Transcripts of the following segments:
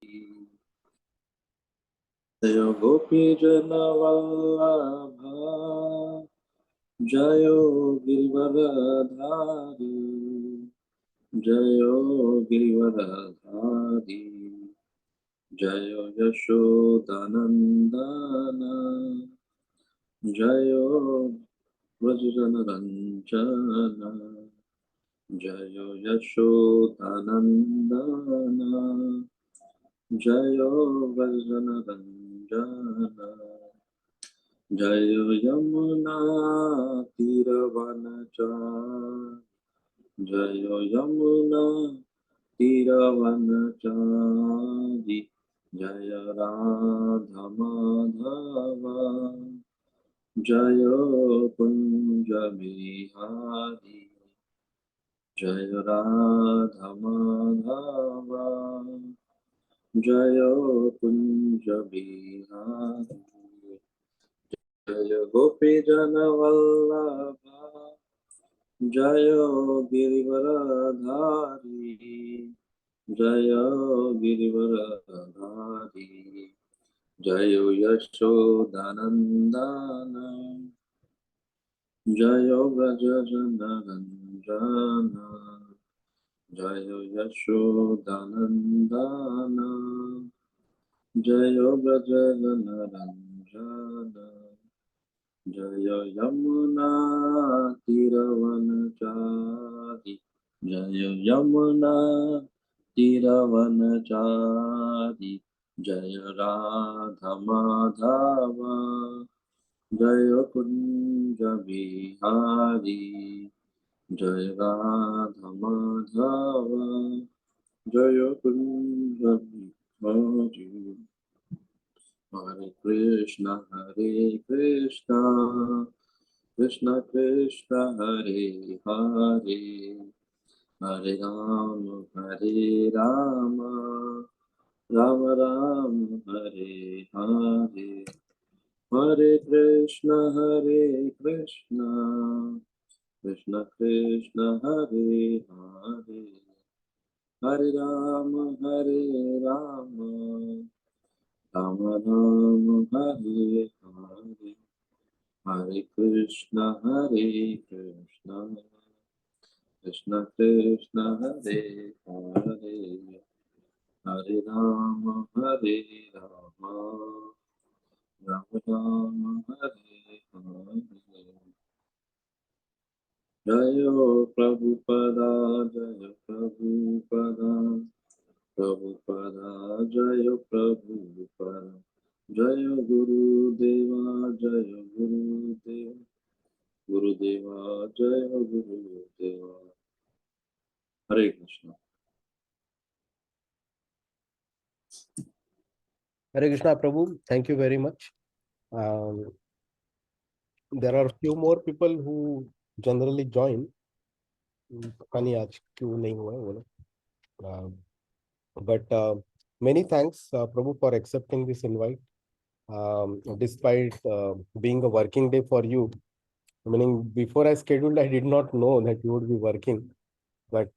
जय गोपी जन वल्लभा जय गिरिवरधारी जय गिरिवरधारी जय यशोदानंदन जय व्रजजनरञ्जन जय यशोदानंदन जय व्रजजनरञ्जन जय यमुना तीरवनचारि जय यमुना तीरवनचारि जय राधा माधव जय कुञ्ज बिहारी जय राधा माधव जय कुञ्ज बिहारी जय गोपी जन वल्लभा जय गिरिवरधारी जय गिरिवरधारी जय यशोदानंदन जय व्रजजनरञ्जन जय यशोदानंदन जय व्रजजनरञ्जन जय यमुना तीरवनचारि जय यमुना तीरवनचारि जय राधा माधव जय कुञ्ज बिहारी जय राधा माधव जय Kunj Bihari Hare Krishna Krishna Krishna Hare Hare Hare Rama Rama Rama Hare Hare Hare Krishna Krishna Krishna Hare Hare Hare Rama Rama Rama Hare Hare Hare Krishna Krishna Krishna Hare Hare Hare Rama Rama Rama Hare Hare Jaya Prabhupada Prabhupada Jaya Prabhupada Jaya Gurudeva Gurudeva Jaya Gurudeva Hare Krishna. Hare Krishna Prabhu, thank you very much. There are few more people who generally join. पता नहीं आज क्यों नहीं हुआ वो लोग. But many thanks Prabhu for accepting this invite. Despite being a working day for you, meaning before I scheduled, I did not know that you would be working. But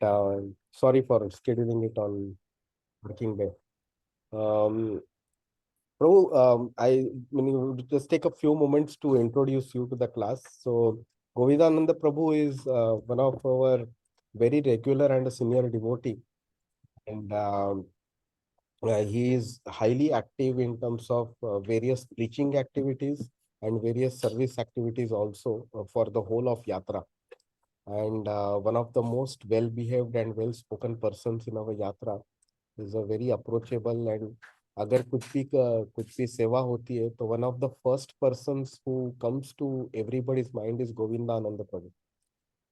sorry for scheduling it on working day. Prabhu, I mean, just take a few moments to introduce you to the class. So, Govindananda Prabhu is one of our very regular and a senior devotee. And he is highly active in terms of various preaching activities and various service activities also for the whole of Yatra. And one of the most well-behaved and well-spoken persons in our Yatra. Is a very approachable and अगर कुछ भी सेवा होती है तो one of the first persons who comes to everybody's mind is Govindananda Prabhu.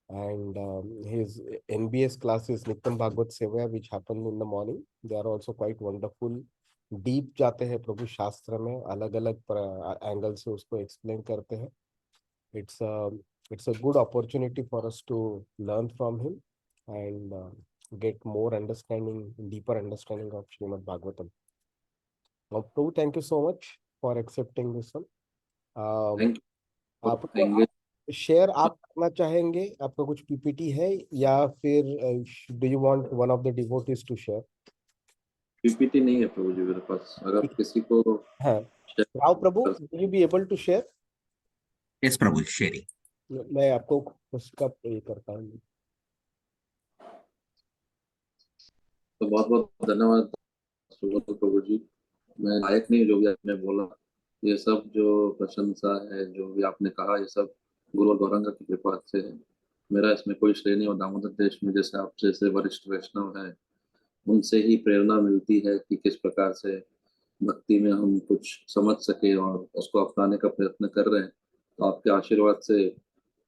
And his NBS classes, Nityam Bhagavad Seva, which happen in the morning, they are also quite wonderful. Deep जाते हैं प्रभु शास्त्र में, अलग-अलग angle से उसको explain करते हैं. It's a good opportunity for us to learn from him and get more understanding, deeper understanding of Srimad Bhagavatam. Now, Prabhu, thank you so much for accepting this one. Thank you. आपको share आप करना चाहेंगे, आपका कुछ PPT है या फिर do you want one of the devotees to share? PPT नहीं है प्रभु जी मेरे पास, अगर किसी को हाँ, राव प्रभु, will you be able to share? Yes, Prabhu, sharing. मैं आपको उसका ये करता हूँ. तो बहुत बहुत धन्यवाद प्रभु जी। मैं लायक नहीं जो भी आपने बोला, ये सब जो प्रशंसा है, जो भी आपने कहा, ये सब गुरु और गौरंगा की कृपा से है। मेरा इसमें कोई श्रेय नहीं, और दामोदर देश में जैसे आप जैसे वरिष्ठ वैष्णव हैं, उनसे ही प्रेरणा मिलती है कि किस प्रकार से भक्ति में हम कुछ समझ सके और उसको अपनाने का प्रयत्न कर रहे हैं। तो आपके आशीर्वाद से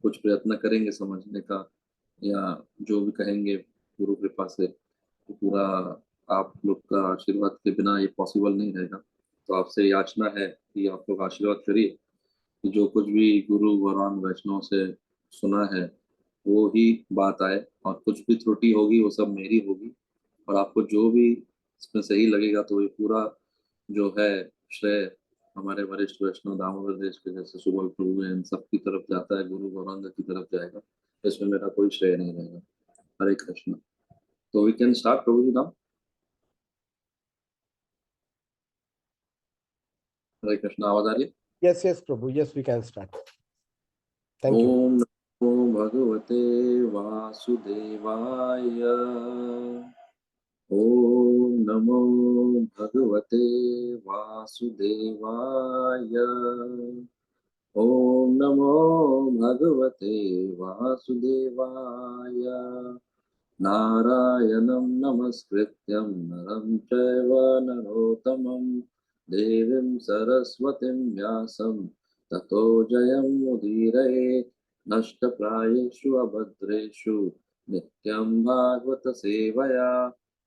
कुछ प्रयत्न करेंगे समझने का, या जो भी कहेंगे गुरु कृपा से, तो पूरा आप लोग का आशीर्वाद के बिना ये पॉसिबल नहीं रहेगा। तो आपसे याचना है कि आप लोग आशीर्वाद करिए कि जो कुछ भी गुरु वरान वैष्णव से सुना है वो ही बात आए, और कुछ भी त्रुटि होगी वो सब मेरी होगी, और आपको जो भी इसमें सही लगेगा तो ये पूरा जो है श्रेय हमारे वरिष्ठ वैष्णव दामोदर देश के जैसे सुबल प्रभु हैं, इन सब की तरफ जाता है, गुरु गौरांग की तरफ जाएगा। इसमें मेरा कोई श्रेय नहीं रहेगा। हरे कृष्ण। तो वी कैन स्टार्ट प्रभु जी नाउ। हरे कृष्ण, आवाज आ रही है? Yes, yes, Prabhu. Yes, we can start. Thank you. ओम नमो भगवते वासुदेवाय। ओम नमो भगवते वासुदेवाय। ओम नमो भगवते वासुदेवाय। नारायणं नमस्कृत्यं नरं चैव नरोत्तमं देवीं सरस्वतीं व्यासं ततो जयमुदीरये। नष्टप्रायेषु अभद्रेषु नित्यं भागवत सेवया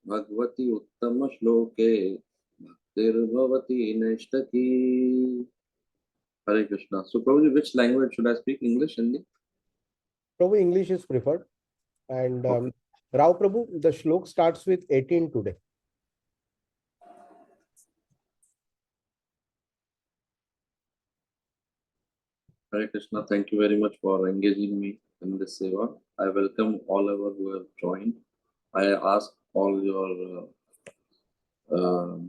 भगवती उत्तमश्लोके भक्तिर्भवति नैष्ठकी। हरे Krishna. So probably which language should I speak? English, Hindi? Prabhu, English is preferred. And Rao Prabhu, the shlok starts with 18 today. Hare Krishna, thank you very much for engaging me in this seva. I welcome all of who have joined. I ask all your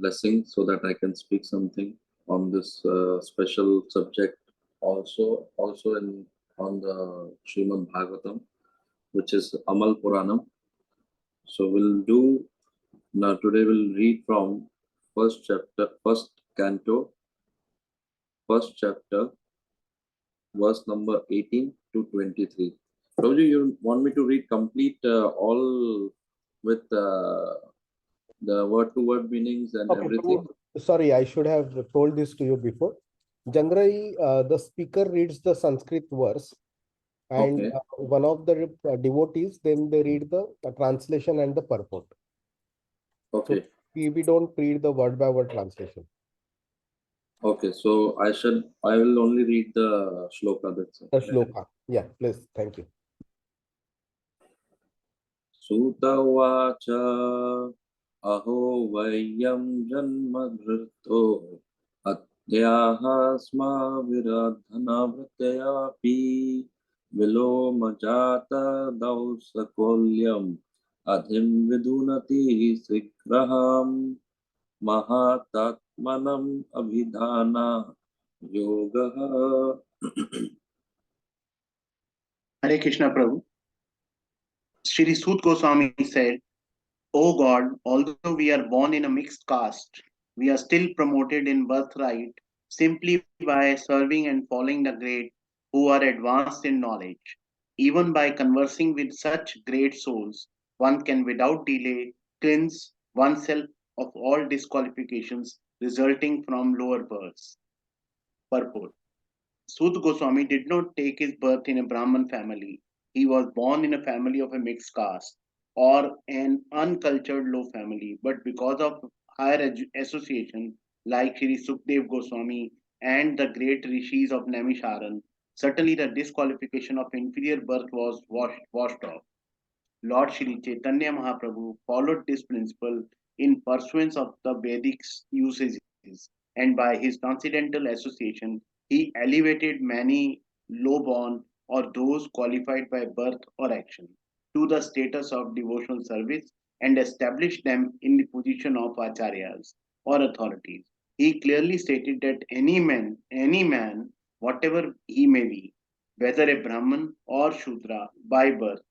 blessings so that I can speak something on this special subject. Also in on the Srimad Bhagavatam, which is Amal Puranam. So we'll do now today. We'll read from first chapter, first canto, first chapter, verse number 18 to 23. Prabhuji, you want me to read complete all with the word-to-word meanings and Okay, everything? Prabhu, sorry, I should have told this to you before. Generally, the speaker reads the Sanskrit verse, and Okay. one of the devotees, then they read the translation and the purport. Okay. So we don't read the word by word translation. Okay. So I will only read the shloka. That's it. The shloka. Yeah, please. Thank you. Sutta vacha aho vayyam janmadhrito adhyaha sma viradhana vrityapi viloma jata dausakolyam adhim vidunati sigraham mahatatmanam abhidhana yogaha. Hare Krishna Prabhu. Shri Sut Goswami said, O God, although we are born in a mixed caste, we are still promoted in birthright simply by serving and following the great who are advanced in knowledge. Even by conversing with such great souls, one can without delay cleanse oneself of all disqualifications resulting from lower births. Purport. Sut Goswami did not take his birth in a Brahmin family. He was born in a family of a mixed caste or an uncultured low family, but because of higher association like Shri Sukdev Goswami and the great rishis of Naimisharan, certainly the disqualification of inferior birth was washed off. Lord Shri Chaitanya Mahaprabhu followed this principle in pursuance of the Vedic usages, and by his transcendental association, he elevated many low-born or those qualified by birth or action to the status of devotional service and established them in the position of acharyas or authorities. He clearly stated that any man, whatever he may be, whether a Brahman or Shudra by birth,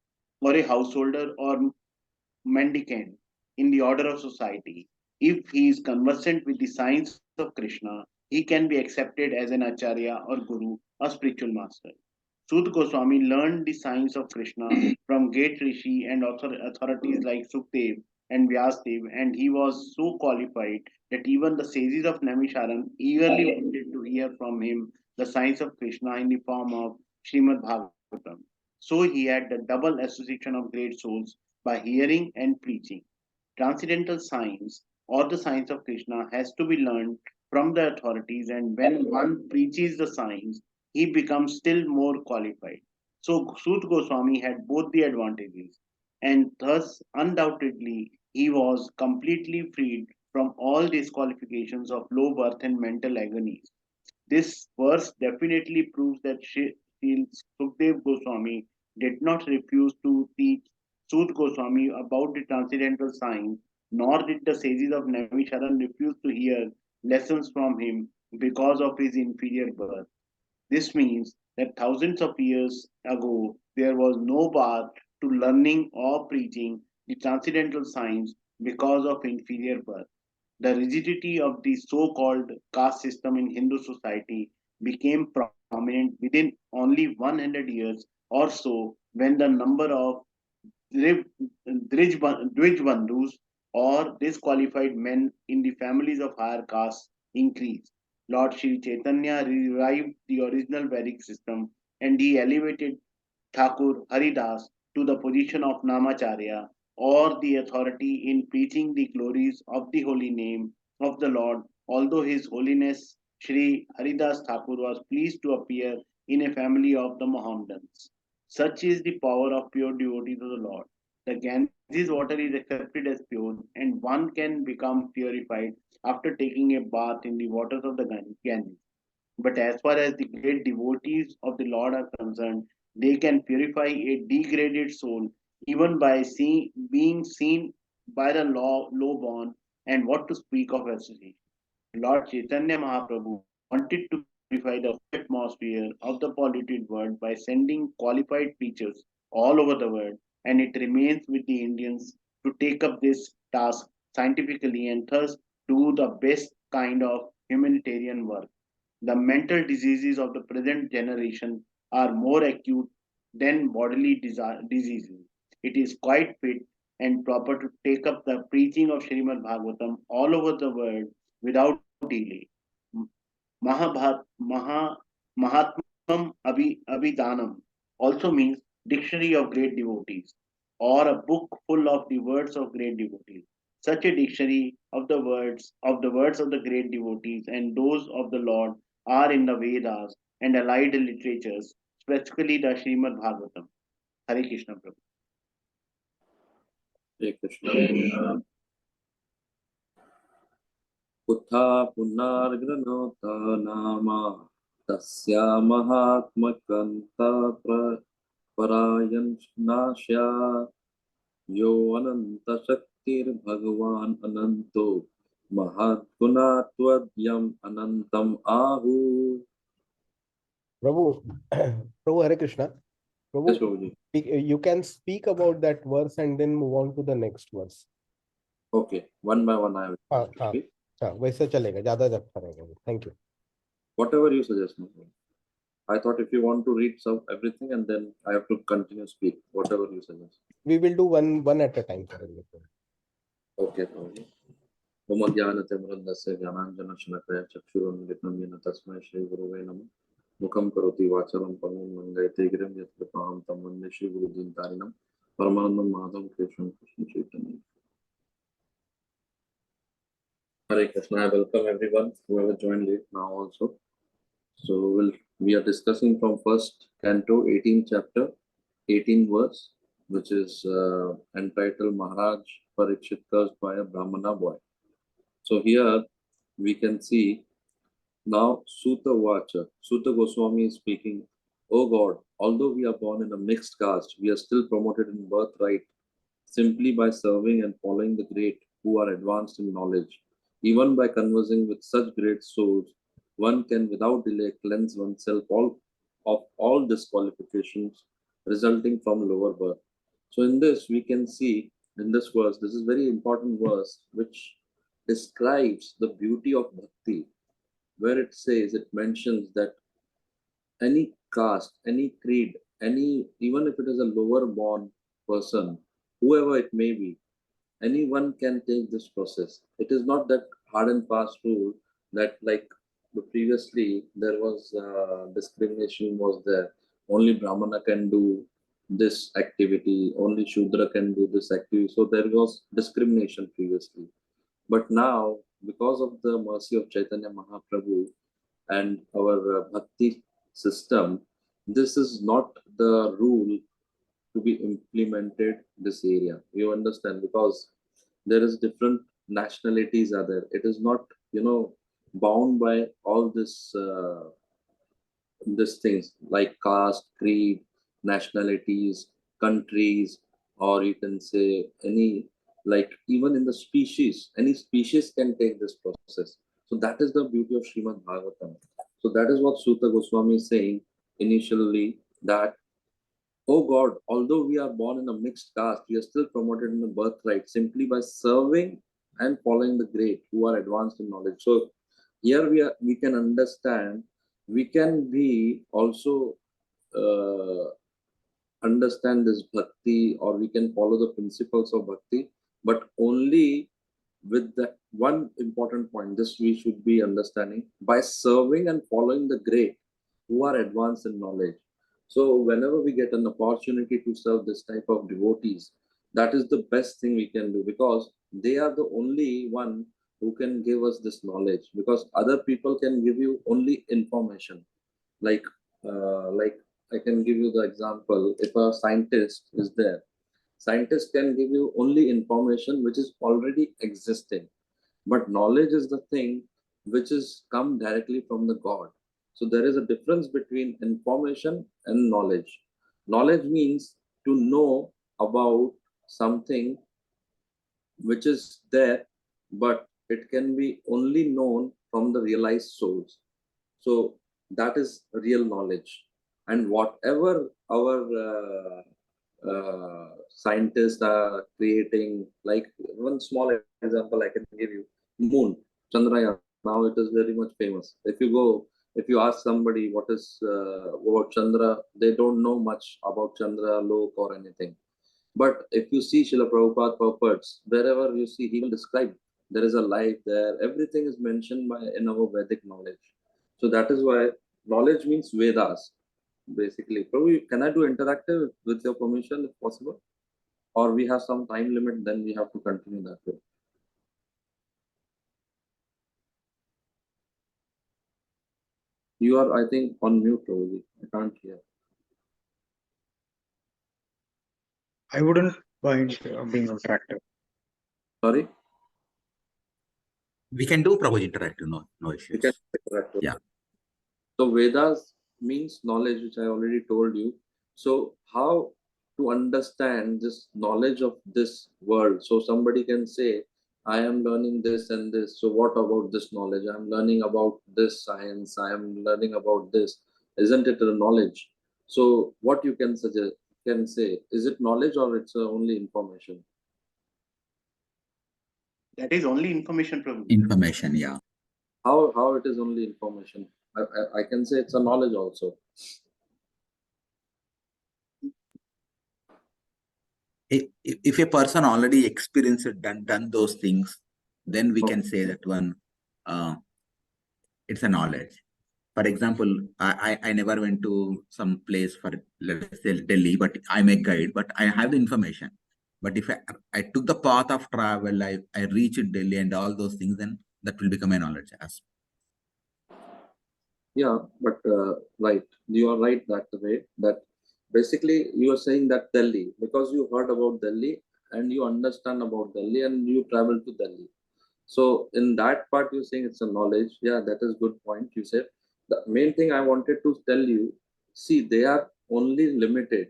or a householder or mendicant in the order of society, if he is conversant with the science of Krishna, he can be accepted as an acharya or guru or spiritual master. Sud Goswami learned the science of Krishna from great rishi and authorities like Sukdev and Vyasdev, and he was so qualified that even the sages of Namisharan eagerly wanted to hear from him the science of Krishna in the form of Srimad Bhagavatam. So he had the double association of great souls by hearing and preaching. Transcendental science or the science of Krishna has to be learned from the authorities, and when one preaches the science, he becomes still more qualified. So Sut Goswami had both the advantages, and thus undoubtedly he was completely freed from all disqualifications of low birth and mental agonies. This verse definitely proves that Sri Sukhdev Goswami did not refuse to teach Sut Goswami about the transcendental science, nor did the sages of Naimisharan refuse to hear lessons from him because of his inferior birth. This means that thousands of years ago there was no bar to learning or preaching the transcendental science because of inferior birth. The rigidity of the so called caste system in Hindu society became prominent within only 100 years or so when the number of Driv- Dvijbandhus or disqualified men in the families of higher castes increased. Lord Sri Chaitanya revived the original Vedic system and he elevated Thakur Haridas to the position of Namacharya or the authority in preaching the glories of the holy name of the Lord, although His Holiness Sri Haridas Thakur was pleased to appear in a family of the Mohammedans. Such is the power of pure devotee to the Lord. The Ganges water is accepted as pure, and one can become purified after taking a bath in the waters of the Ganges. But as far as the great devotees of the Lord are concerned, they can purify a degraded soul even by being seen by the low-born, and what to speak of association. Lord Chaitanya Mahaprabhu wanted to purify the whole atmosphere of the polluted world by sending qualified preachers all over the world, and it remains with the Indians to take up this task scientifically and thus do the best kind of humanitarian work. The mental diseases of the present generation are more acute than bodily diseases. It is quite fit and proper to take up the preaching of Srimad Bhagavatam all over the world without delay. Maha, Mahatmam Abhidanam also means dictionary of great devotees or a book full of the words of great devotees. Such a dictionary of the words of the great devotees and those of the Lord are in the Vedas and allied literatures, specifically the Srimad Bhagavatam. Hare Krishna Prabhu. Hare Krishna. Utha punargranota nama tasya mahatmakanta parayanasya yo ananta shaktir bhagavan ananto mahatgunatvadyam anantam ahu. Prabhu, Prabhu Hare Krishna. Yes, Prabhu, Prabhuji. you can speak about that verse and then move on to the next verse. Okay, one by one I will हाँ हाँ speak. हाँ वैसे चलेगा ज्यादा अच्छा रहेगा. Thank you. Whatever you suggest, no problem. I thought if you want to read some everything and then I have to continue speak. Whatever you suggest. We will do one at a time. Okay, Prabhuji. Umagyanate ज्ञानाञ्जनशलाकया चक्षुरुन्मिलितं येन तस्मै श्रीगुरुवे नमः. मुखं करोति वाचालं पङ्गुं लङ्घयते गिरिं यत्कृपां तं वन्दे श्रीगुरुदीनतारिणं परमानन्दं माधवं कृष्णं चैतन्यम्. Hare Krishna. I welcome everyone whoever joined late now also. So we are discussing from first Canto 18 chapter 18 verse, which is entitled Maharaj Parikshit cursed by a Brahmana boy. So here we can see now Sutta Vacha. Sutta Goswami is speaking, O God, although we are born in a mixed caste, we are still promoted in birthright simply by serving and following the great who are advanced in knowledge. Even by conversing with such great souls, one can without delay cleanse oneself of all disqualifications resulting from lower birth. So in this we can see in this verse, this is very important verse which describes the beauty of bhakti, where it says, it mentions that any caste, any creed, any, even if it is a lower born person, whoever it may be, anyone can take this process. It is not that hard and fast rule that like previously there was discrimination was there. Only Brahmana can do this activity, only Shudra can do this activity. So there was discrimination previously. But now, because of the mercy of Chaitanya Mahaprabhu and our bhakti system, this is not the rule to be implemented this area. You understand? Because there is different nationalities are there. It is not, bound by all these things like caste, creed, nationalities, countries, or you can say any, like even in the species, any species can take this process. So that is the beauty of Srimad Bhagavatam. So that is what Suta Goswami is saying initially, that, oh God, although we are born in a mixed caste, we are still promoted in the birthright simply by serving and following the great who are advanced in knowledge. So here we can understand, we can be also uh, understand this bhakti, or we can follow the principles of bhakti, but only with that one important point. This we should be understanding, by serving and following the great who are advanced in knowledge. So whenever we get an opportunity to serve this type of devotees, that is the best thing we can do, because they are the only one who can give us this knowledge, because other people can give you only information. Like like I can give you the example. If a scientist is there, scientist can give you only information which is already existing, but knowledge is the thing which is come directly from the God. So there is a difference between information and knowledge. Knowledge means to know about something which is there, but it can be only known from the realized souls. So that is real knowledge. And whatever our scientists are creating, like one small example I can give you, moon, Chandrayaan. Now it is very much famous. If you ask somebody what is about Chandra, they don't know much about Chandra, Lok, or anything. But if you see Srila Prabhupada purports, wherever you see, he will describe there is a life there. Everything is mentioned by in our Vedic knowledge. So that is why knowledge means Vedas, basically. Prabhu, can I do interactive with your permission if possible? Or we have some time limit, then we have to continue that way. You are, I think, on mute, Prabhuji. I can't hear. I wouldn't mind being interactive. Sorry? We can do Prabhuji interactive, no You issues. can interact. Yeah. So Vedas means knowledge, which I already told you. So how to understand this knowledge of this world? So somebody can say, I am learning this and this. So what about this knowledge? I'm learning about this science. I am learning about this. Isn't it a knowledge? So what you can suggest, can say, is it knowledge or it's only information? That is only information, Prabhu. Information, yeah. How it is only information? I can say it's a knowledge also. If a person already experienced it, done those things, then we can say that one, it's a knowledge. For example, I never went to some place for, let's say, Delhi, but I'm a guide, but I have the information. But if I took the path of travel, I reached Delhi and all those things, then that will become a knowledge. Yeah, but right, you are right that way. That basically you are saying that Delhi, because you heard about Delhi and you understand about Delhi and you travel to Delhi. So in that part, you're saying it's a knowledge. Yeah, that is good point. You said the main thing I wanted to tell you. See, they are only limited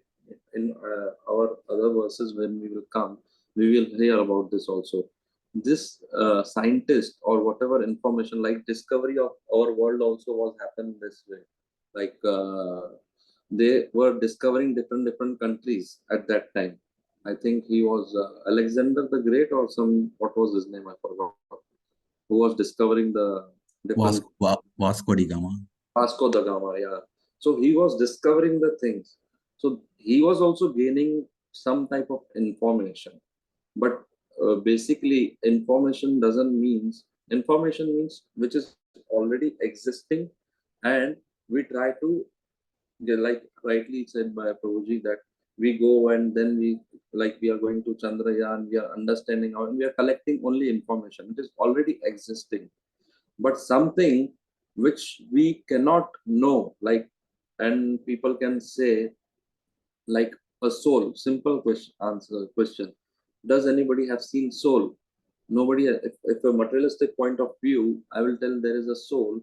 in our other verses when we will come. We will hear about this also. This scientist or whatever information, like discovery of our world also was happened this way. Like they were discovering different countries at that time. I think he was Alexander the Great or some, what was his name? I forgot. Who was discovering the different Vasco da Gama. Vasco da Gama, yeah. So he was discovering the things. So he was also gaining some type of information. But basically, information means which is already existing, and we try to, like rightly said by Prabhuji, that we go and then we are going to Chandrayaan, we are understanding how, and we are collecting only information. It is already existing, but something which we cannot know, like, and people can say, like a soul. Simple question: does anybody have seen soul? Nobody. If a materialistic point of view, I will tell there is a soul.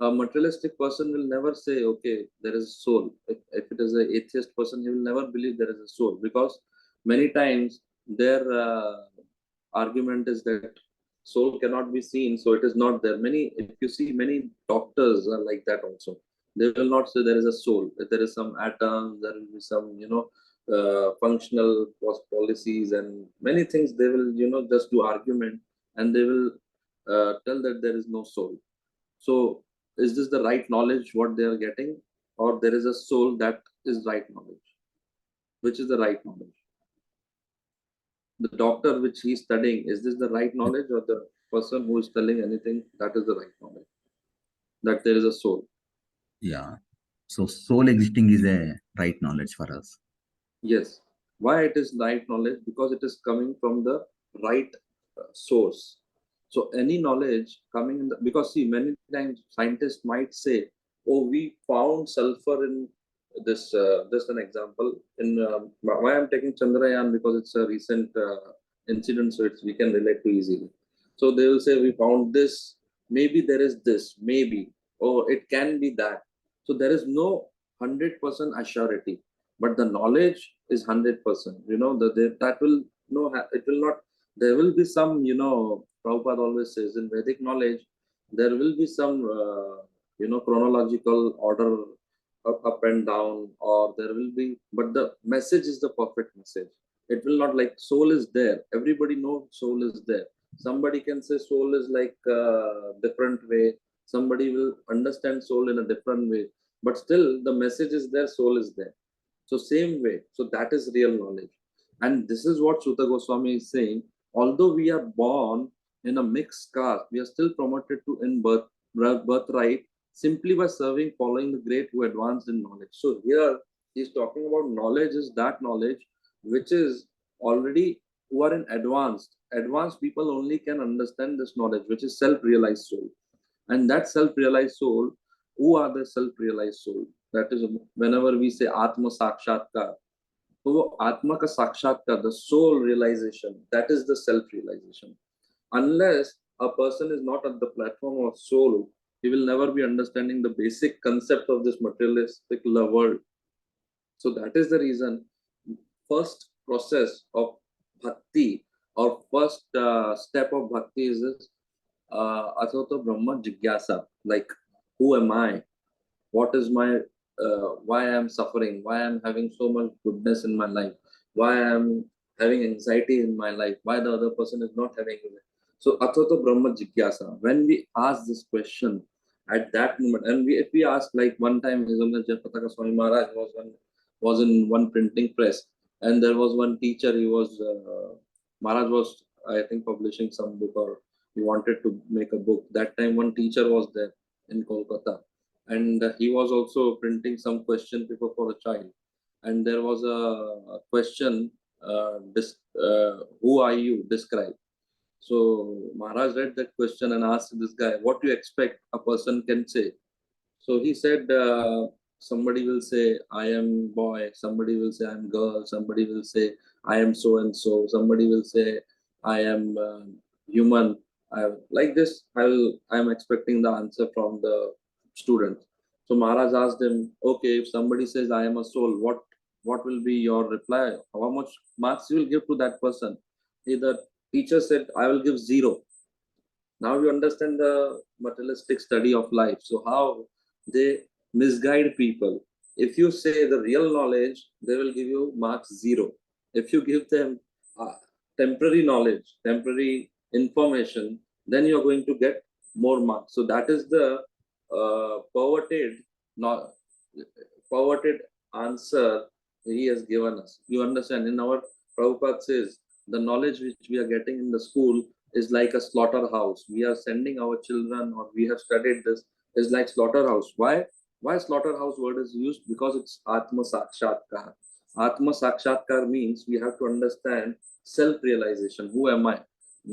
A materialistic person will never say, okay, there is a soul. If it is an atheist person, he will never believe there is a soul, because many times their argument is that soul cannot be seen, so it is not there. Many, if you see, many doctors are like that also. They will not say there is a soul. If there is some atoms, there will be some, functional policies and many things. They will, just do argument, and they will tell that there is no soul. So, is this the right knowledge what they are getting, or there is a soul that is right knowledge? Which is the right knowledge? The doctor which he's studying, is this the right knowledge, or the person who is telling anything, that is the right knowledge, that there is a soul? Yeah. So soul existing is a right knowledge for us. Yes. Why it is right knowledge? Because it is coming from the right source. So any knowledge coming in the, because see, many times scientists might say, oh, we found sulfur in this, just an example, in why I'm taking Chandrayaan, because it's a recent incident, so we can relate to easily. So they will say, we found this, maybe there is this, maybe, oh, it can be that. So there is no 100% assurity, but the knowledge is 100%. That will no, it will not. There will be some, Prabhupada always says in Vedic knowledge, there will be some, chronological order up and down, or there will be, but the message is the perfect message. It will not, like soul is there. Everybody knows soul is there. Somebody can say soul is like different way. Somebody will understand soul in a different way, but still the message is there. Soul is there. So same way. So that is real knowledge. And this is what Sutta Goswami is saying. Although we are born in a mixed caste, we are still promoted to in birthright simply by serving, following the great who advanced in knowledge. So here he's talking about knowledge is that knowledge which is already, who are in advanced. Advanced people only can understand this knowledge, which is self-realized soul. And that self-realized soul, who are the self-realized soul? That is, whenever we say Atma Sakshatkar, so Atma ka Sakshatkar, the soul realization, that is the self-realization. Unless a person is not at the platform of soul, he will never be understanding the basic concept of this materialistic world. So that is the reason, first process of bhakti, or first step of bhakti is this Athato Brahma Jigyasa, like, who am I? What is my, why I am suffering? Why I am having so much goodness in my life? Why I am having anxiety in my life? Why the other person is not having it? So Athato Brahma Jigyasa. When we ask this question at that moment, and if we ask, like one time, His Holiness Jayapataka Swami Maharaj was in one printing press, and there was one teacher. Maharaj was, I think, publishing some book, or he wanted to make a book. That time, one teacher was there in Kolkata, and he was also printing some question paper for a child. And there was a question, who are you? Describe. So Maharaj read that question and asked this guy, what do you expect a person can say? So he said, somebody will say, I am boy. Somebody will say, I am girl. Somebody will say, I am so and so. Somebody will say, I am human. Like this, I am expecting the answer from the student. So Maharaj asked him, okay, if somebody says, I am a soul, what will be your reply? How much marks you will give to that person? the teacher said, I will give 0. Now you understand the materialistic study of life. So how they misguide people. If you say the real knowledge, they will give you marks 0. If you give them temporary knowledge, temporary information, then you are going to get more marks. So that is the not perverted answer he has given us. You understand? In our Prabhupada says the knowledge which we are getting in the school is like a slaughterhouse. We are sending our children, or we have studied this, is like slaughterhouse. Why? Why slaughterhouse word is used? Because it's Atma Sakshatkar. Atma Sakshatkar means we have to understand self-realization. Who am I?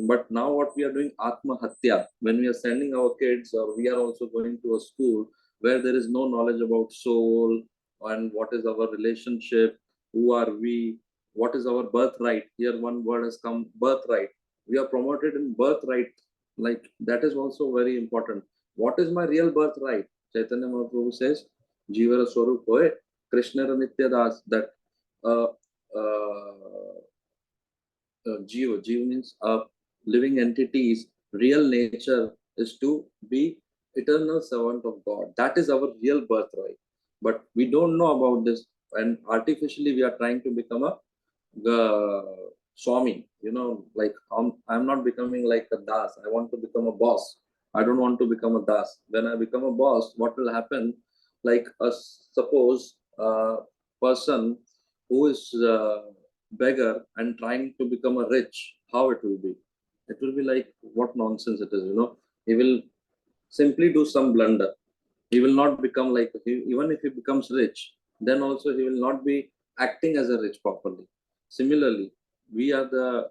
But now what we are doing, Atma Hatya. When we are sending our kids, or we are also going to a school where there is no knowledge about soul and what is our relationship, who are we, what is our birthright. Here one word has come, birthright. We are promoted in birthright. Like that is also very important. What is my real birthright? Chaitanya Mahaprabhu says, Jivara Swarup Hoye, Krishna Nitya Das, that uh, uh, Jiva. Jiva means living entity's real nature is to be eternal servant of God. That is our real birthright. But we don't know about this, and artificially we are trying to become a Swami. Like I'm not becoming like a Das. I want to become a boss. I don't want to become a Das. When I become a boss, what will happen? Like suppose a person who is beggar and trying to become a rich, how it will be? It will be like what nonsense it is. He will simply do some blunder. He will not become like, even if he becomes rich, then also he will not be acting as a rich properly. Similarly, we are the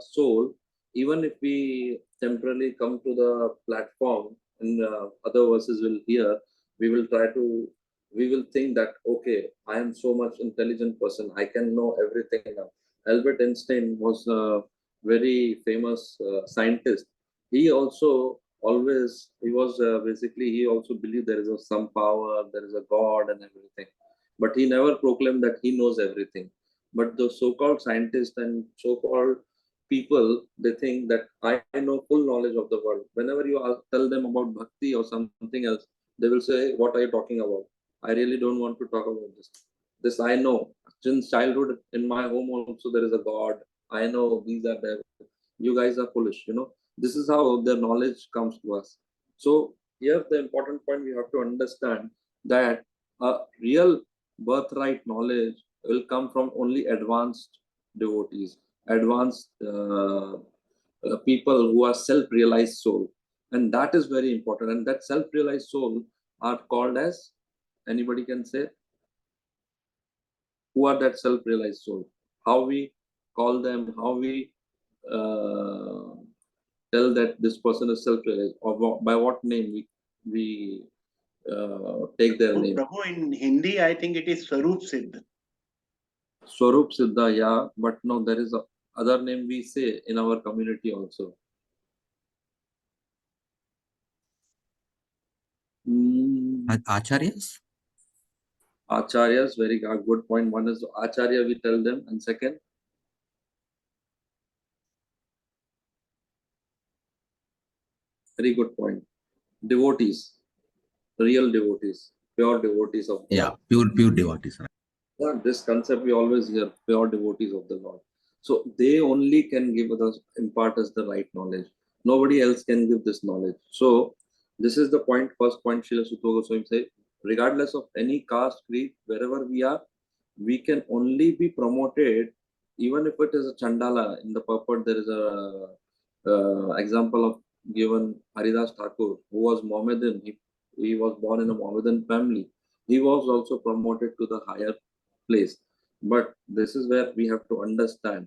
soul. Even if we temporarily come to the platform, and other verses will hear, we will try to, we will think that, okay, I am so much intelligent person, I can know everything now. Albert Einstein was a very famous scientist. He also always, he was basically, he also believed there is some power, there is a God and everything, but he never proclaimed that he knows everything. But the so-called scientists and so-called people, they think that I know full knowledge of the world. Whenever you tell them about bhakti or something else, they will say, what are you talking about? I really don't want to talk about this I know. Since childhood in my home also there is a God. I know these are there. You guys are foolish. This is how the knowledge comes to us. So here the important point we have to understand, that a real birthright knowledge will come from only advanced devotees, advanced people who are self-realized soul. And that is very important. And that self-realized soul are called as, anybody can say, who are that self-realized soul? How we call them, how we uh, tell that this person is self-realized, or by what name we take their name. Prabhu, in Hindi, I think it is Swarup Siddh. Swarup Siddha, yeah, but no, there is a other name we say in our community also. Acharyas? Acharyas, very good point. One is Acharya, we tell them, and second, very good point. Devotees, real devotees, pure devotees of God. Yeah, pure devotees. Right? Yeah, this concept we always hear, pure devotees of the Lord. So they only can give us, impart us the right knowledge. Nobody else can give this knowledge. So this is the point, first point Srila Sutta Goswami say, regardless of any caste, creed, wherever we are, we can only be promoted, even if it is a Chandala. In the purport, there is a example of given Haridas Thakur, who was Mohammedan. He was born in a Mohammedan family. He was also promoted to the higher place. But this is where we have to understand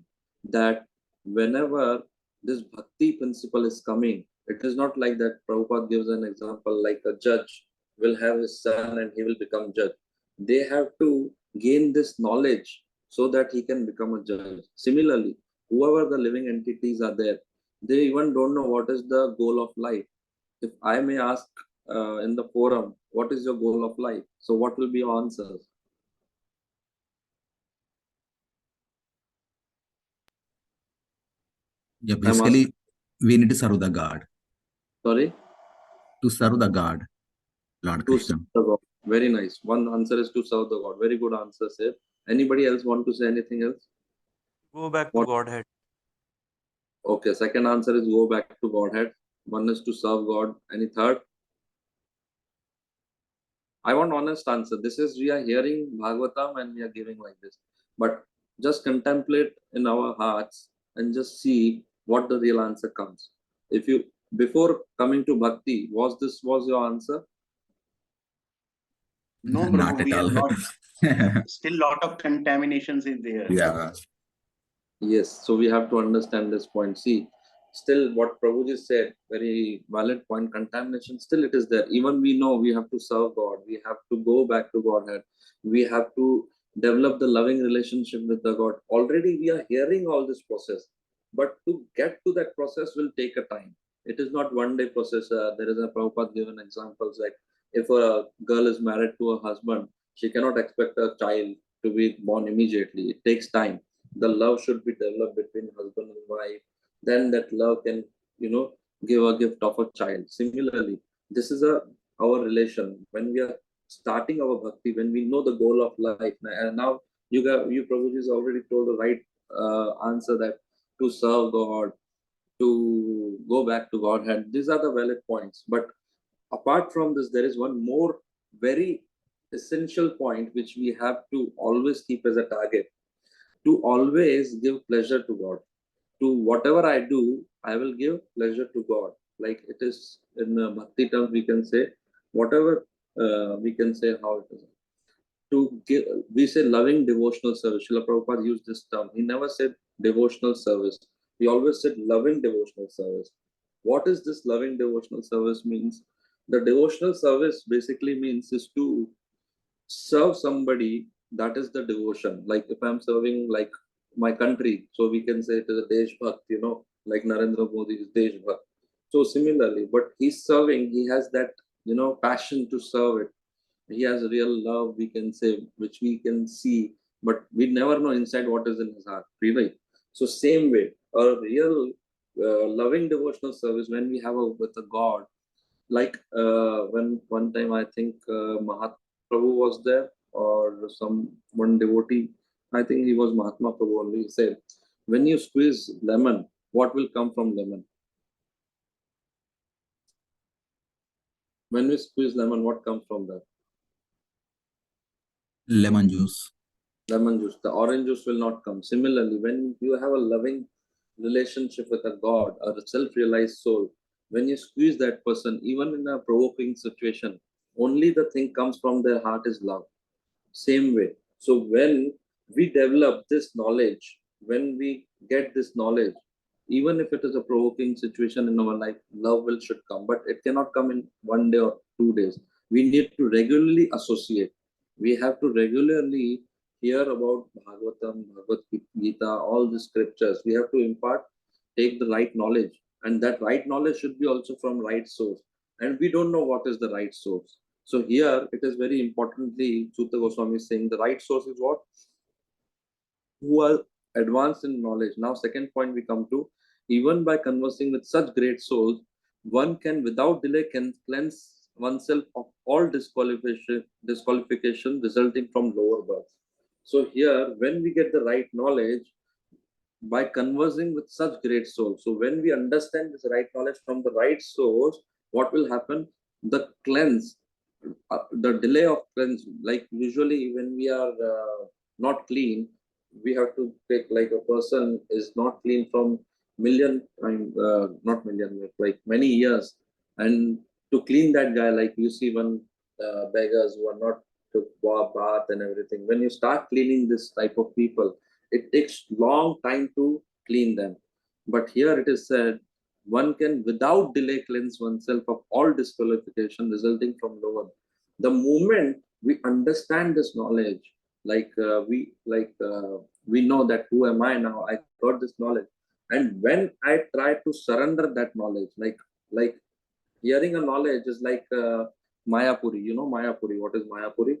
that whenever this bhakti principle is coming, it is not like that. Prabhupada gives an example like a judge will have his son and he will become judge. They have to gain this knowledge so that he can become a judge. Similarly, whoever the living entities are there, they even don't know what is the goal of life. If I may ask in the forum, what is your goal of life? So what will be your answers? Yeah, I'm asking, basically, we need to serve the God. sorry, To serve the God, Lord to serve Krishna. the God. Very nice. One answer is to serve the God. Very good answer, sir. Anybody else want to say anything else? Go back to What? Godhead. Okay, second answer is go back to Godhead. One is to serve God. Any third? I want honest answer. This is we are hearing Bhagavatam and we are giving like this. But just contemplate in our hearts and just see what the real answer comes. If you before coming to bhakti, was your answer? No, Not Prabhu, at we are all. not. Still, lot of contaminations is there. Yeah. Yes, so we have to understand this point. See, still what Prabhuji said, very valid point, contamination, still it is there. Even we know we have to serve God, we have to go back to Godhead, we have to develop the loving relationship with the God. Already we are hearing all this process, but to get to that process will take a time. It is not one day process. There is a Prabhupada given examples like if a girl is married to a husband, she cannot expect a child to be born immediately. It takes time. The love should be developed between husband and wife. Then that love can, give a gift of a child. Similarly, this is our relation. When we are starting our bhakti, when we know the goal of life, and now you Prabhuji has already told the right answer that to serve God, to go back to Godhead. These are the valid points. But apart from this, there is one more very essential point which we have to always keep as a target, to always give pleasure to God. To whatever I do, I will give pleasure to God. Like it is in bhakti terms, we can say whatever we can say how it is. To give, we say loving devotional service. Srila Prabhupada used this term. He never said devotional service. He always said loving devotional service. What is this loving devotional service means? The devotional service basically means is to serve somebody. That is the devotion. Like if I'm serving like my country, so we can say it is a Desh Bhakt, like Narendra Modi is Desh Bhakt. So similarly, but he's serving, he has that, passion to serve it. He has real love, we can say, which we can see, but we never know inside what is in his heart, right? So same way, a real loving devotional service when we have with a God, like when one time I think Mahatma Prabhu was there or some one devotee, I think he was Mahatma Prabhu only. He said, when you squeeze lemon, what will come from lemon? When we squeeze lemon, what comes from that? Lemon juice. Lemon juice. The orange juice will not come. Similarly, when you have a loving relationship with a God or a self-realized soul, when you squeeze that person, even in a provoking situation, only the thing comes from their heart is love. Same way. So when we develop this knowledge, when we get this knowledge, even if it is a provoking situation in our life, love will should come. But it cannot come in one day or 2 days. We need to regularly associate. We have to regularly hear about Bhagavatam, Bhagavad Gita, all the scriptures. We have to impart, take the right knowledge. And that right knowledge should be also from right source. And we don't know what is the right source. So here it is very importantly, Sutta Goswami is saying the right source is what? Who are advanced in knowledge. Now, second point we come to, even by conversing with such great souls, one can without delay can cleanse oneself of all disqualification resulting from lower birth. So here, when we get the right knowledge, by conversing with such great souls. So when we understand this right knowledge from the right source, what will happen? The cleanse, the delay of cleanse, like usually when we are not clean, we have to take like a person is not clean from million time, not million, like many years. And to clean that guy, like you see one beggars who are not to bath and everything. When you start cleaning this type of people, it takes long time to clean them. But here it is said, one can without delay cleanse oneself of all disqualification resulting from lower. The moment we understand this knowledge, we know that who am I now? I got this knowledge, and when I try to surrender that knowledge, like hearing a knowledge is like Mayapuri. You know Mayapuri. What is Mayapuri?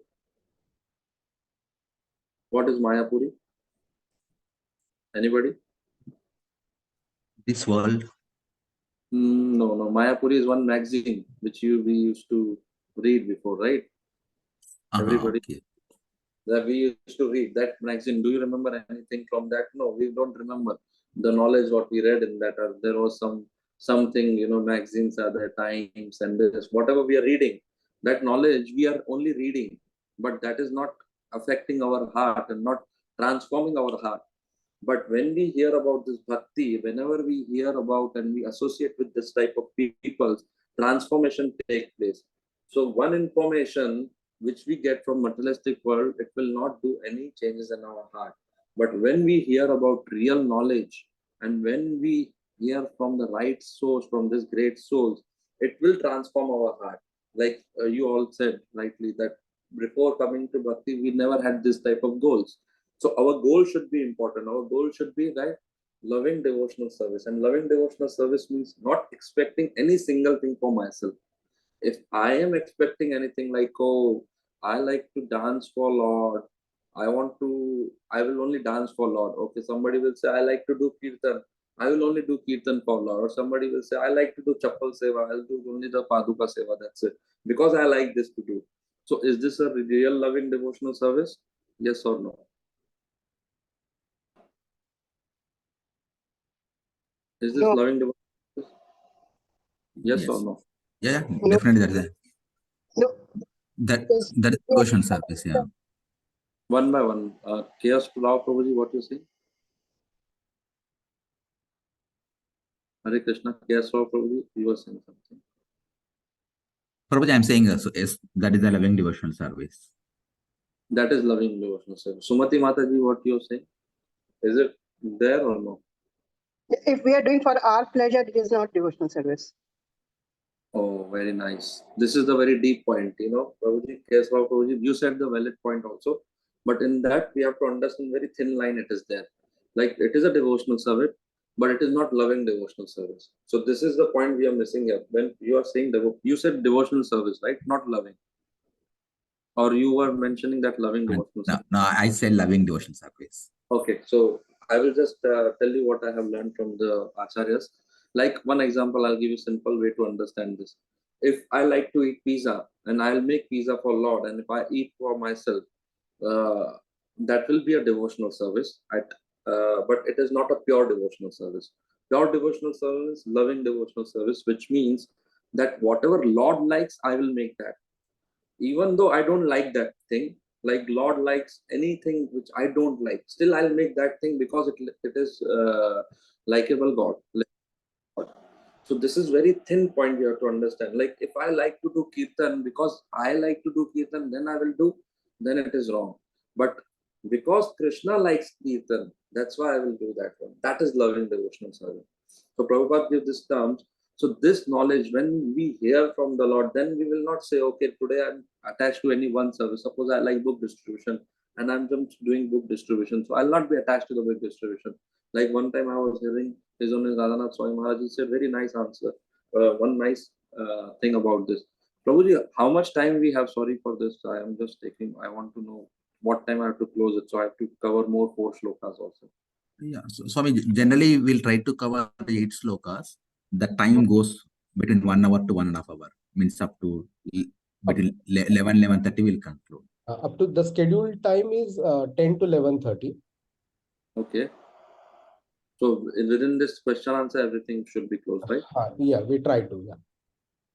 What is Mayapuri? Anybody? This world. No, no. Mayapuri is one magazine which we used to read before, right? Everybody Okay. that we used to read that magazine. Do you remember anything from that? No, we don't remember the knowledge what we read in that. Or there was something, magazines are there, Times and this, whatever we are reading, that knowledge we are only reading, but that is not affecting our heart and not transforming our heart. But when we hear about this bhakti, whenever we hear about and we associate with this type of people, transformation take place. So one information which we get from materialistic world, it will not do any changes in our heart. But when we hear about real knowledge and when we hear from the right source, from this great source, it will transform our heart. Like you all said rightly that before coming to bhakti, we never had this type of goals. So our goal should be important. Our goal should be that loving devotional service. And loving devotional service means not expecting any single thing for myself. If I am expecting anything like, oh, I like to dance for Lord, I will only dance for Lord. Okay, somebody will say, I like to do kirtan. I will only do kirtan for Lord. Or somebody will say, I like to do chappal seva. I'll do only the paduka seva. That's it. Because I like this to do. So is this a real loving devotional service? Yes or no? Is this No. loving devotion? Yes or Yes. no? Yeah, No. definitely that is No. that Yes. that is devotion service. Yeah. One by one. Chaos Pulao Prabhuji, what you say? Hare Krishna, Chaos Pulao Prabhuji, you were saying something. Prabhuji, I'm saying so yes, that is a loving devotional service. That is loving devotional service. Sumati Mataji, what you are saying? Is it there or no? If we are doing for our pleasure, it is not devotional service. Oh, very nice. This is the very deep point, Prabhuji, Chaos Pulao Prabhuji, you said the valid point also. But in that, we have to understand very thin line it is there. Like it is a devotional service, but it is not loving devotional service. So this is the point we are missing here. When you are saying you said devotional service, right? Not loving. Or you were mentioning that loving devotional service. No, I said loving devotional service. Okay, so I will just tell you what I have learned from the acharyas. Like one example, I'll give you a simple way to understand this. If I like to eat pizza and I'll make pizza for Lord, and if I eat for myself, that will be a devotional service. But it is not a pure devotional service. Pure devotional service, loving devotional service, which means that whatever Lord likes, I will make that. Even though I don't like that thing, like Lord likes anything which I don't like, still I'll make that thing because it is likable God. So this is very thin point you have to understand. Like if I like to do kirtan because I like to do kirtan, then I will do, then it is wrong. But because Krishna likes kirtan, that's why I will do that one. That is loving devotional service. So Prabhupada gives this terms. So this knowledge, when we hear from the Lord, then we will not say, okay, today I'm attached to any one service. Suppose I like book distribution and I'm just doing book distribution. So I'll not be attached to the book distribution. Like one time I was hearing His Holiness Radhanath Swami Maharaj, he said very nice answer. One nice thing about this. Prabhuji, how much time we have? Sorry for this. I am just taking, I want to know what time I have to close it. So I have to cover more 4 shlokas also. Yeah. So Swami, generally we'll try to cover the 8 slokas. The time goes between 1 hour to 1.5 hours. Means up to between 11:30 we'll conclude. Up to the scheduled time is 10 to 11:30. Okay. So within this question answer, everything should be closed, right? Yeah, we try to. Yeah.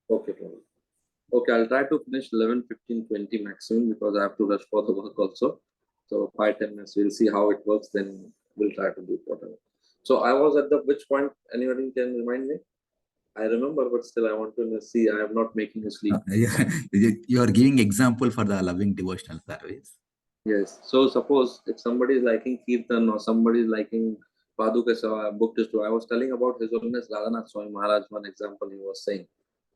Okay, Prabhuji. Okay, I'll try to finish 11, 15, 20 maximum because I have to rush for the work also. So 5-10 minutes, we'll see how it works. Then we'll try to do whatever. So I was at the which point? Anybody can remind me? I remember, but still I want to see. I am not making a sleep. You are giving example for the loving devotional service. Yes. So suppose if somebody is liking Kirtan or somebody is liking Paduka Seva, book to I was telling about His Holiness Radhanath Swami Maharaj, one example he was saying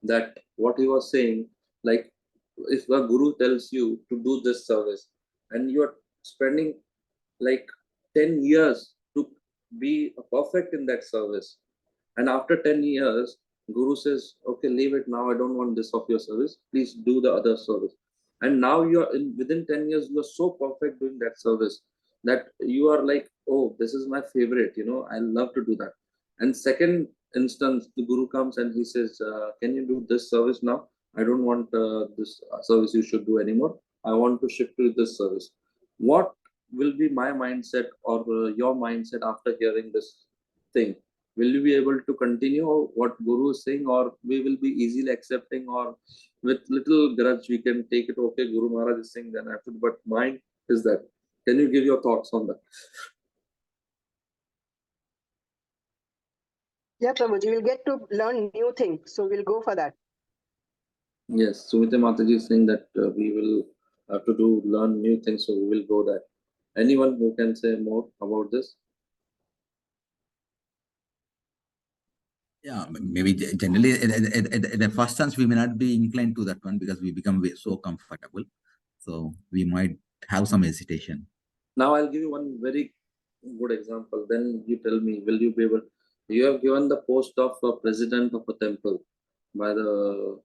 that what he was saying, like if a guru tells you to do this service and you are spending like 10 years to be perfect in that service, and after 10 years, Guru says, okay, leave it now. I don't want this of your service. Please do the other service. And now you are within 10 years, you are so perfect doing that service that you are like, oh, this is my favorite. I love to do that. And second instance, the Guru comes and he says, can you do this service now? I don't want this service you should do anymore. I want to shift to this service. What will be my mindset or your mindset after hearing this thing? Will you be able to continue what Guru is saying, or we will be easily accepting, or with little grudge we can take it? Okay, Guru Maharaj is saying, then I have to. But mine is that. Can you give your thoughts on that? Yeah, Prabhuji, we'll get to learn new things. So we'll go for that. Yes, Sumita Mataji is saying that we will have to learn new things, so we will go there. Anyone who can say more about this? Yeah, maybe generally at the first chance we may not be inclined to that one because we become so comfortable. So we might have some hesitation. Now I'll give you one very good example. Then you tell me, will you be able? You have given the post of president of a temple by the,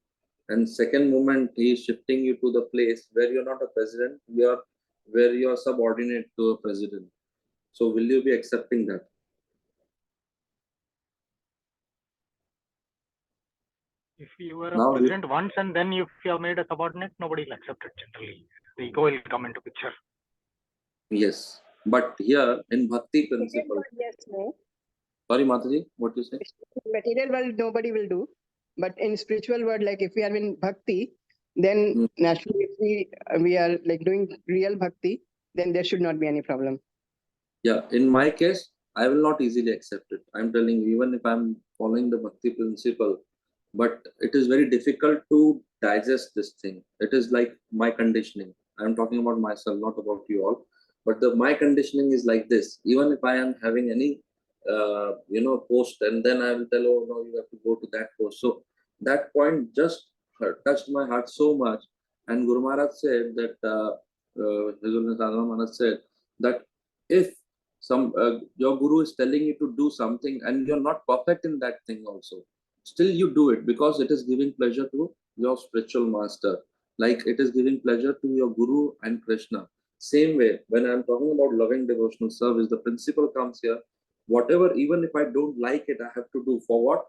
and second moment he is shifting you to the place where you're not a president, where you are subordinate to a president. So will you be accepting that? If you were a Now president once and then if you have made a subordinate, nobody will accept it generally. The ego will come into picture. yes, but here in bhakti principle. Yes, no. Sorry, Mataji, what you say? Material world, nobody will do. But in spiritual world, like if we are in bhakti, then naturally, if we are like doing real bhakti, then there should not be any problem. Yeah, in my case, I will not easily accept it. I'm telling you, even if I'm following the bhakti principle, but it is very difficult to digest this thing. It is like my conditioning. I'm talking about myself, not about you all. But my conditioning is like this. Even if I am having any, post, and then I will tell, oh no, you have to go to that post. So that point just touched my heart so much. And Guru Maharaj said that, His Holiness Adham Maharaj said that if your guru is telling you to do something and you're not perfect in that thing also, still you do it because it is giving pleasure to your spiritual master, like it is giving pleasure to your guru and Krishna. Same way, when I'm talking about loving devotional service, the principle comes here. Whatever, even if I don't like it, I have to do for what?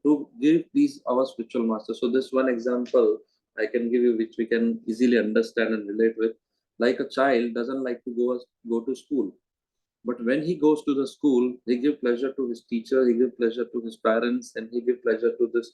To give these our spiritual master. So this one example I can give you, which we can easily understand and relate with. Like a child doesn't like to go to school, but when he goes to the school, he gives pleasure to his teacher, he gives pleasure to his parents, and he gives pleasure to this,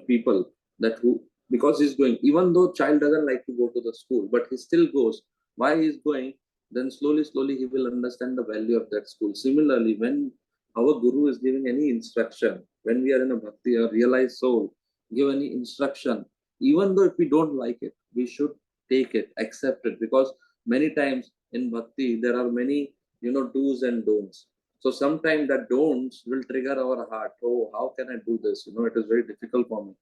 people that who, because he's going, even though child doesn't like to go to the school, but he still goes. Why he's going? Then slowly, slowly he will understand the value of that school. Similarly, when our guru is giving any instruction, when we are in a bhakti or realized soul, give any instruction, even though if we don't like it, we should take it, accept it, because many times in bhakti there are many do's and don'ts. So sometimes that don'ts will trigger our heart. Oh, how can I do this? It is very difficult for me.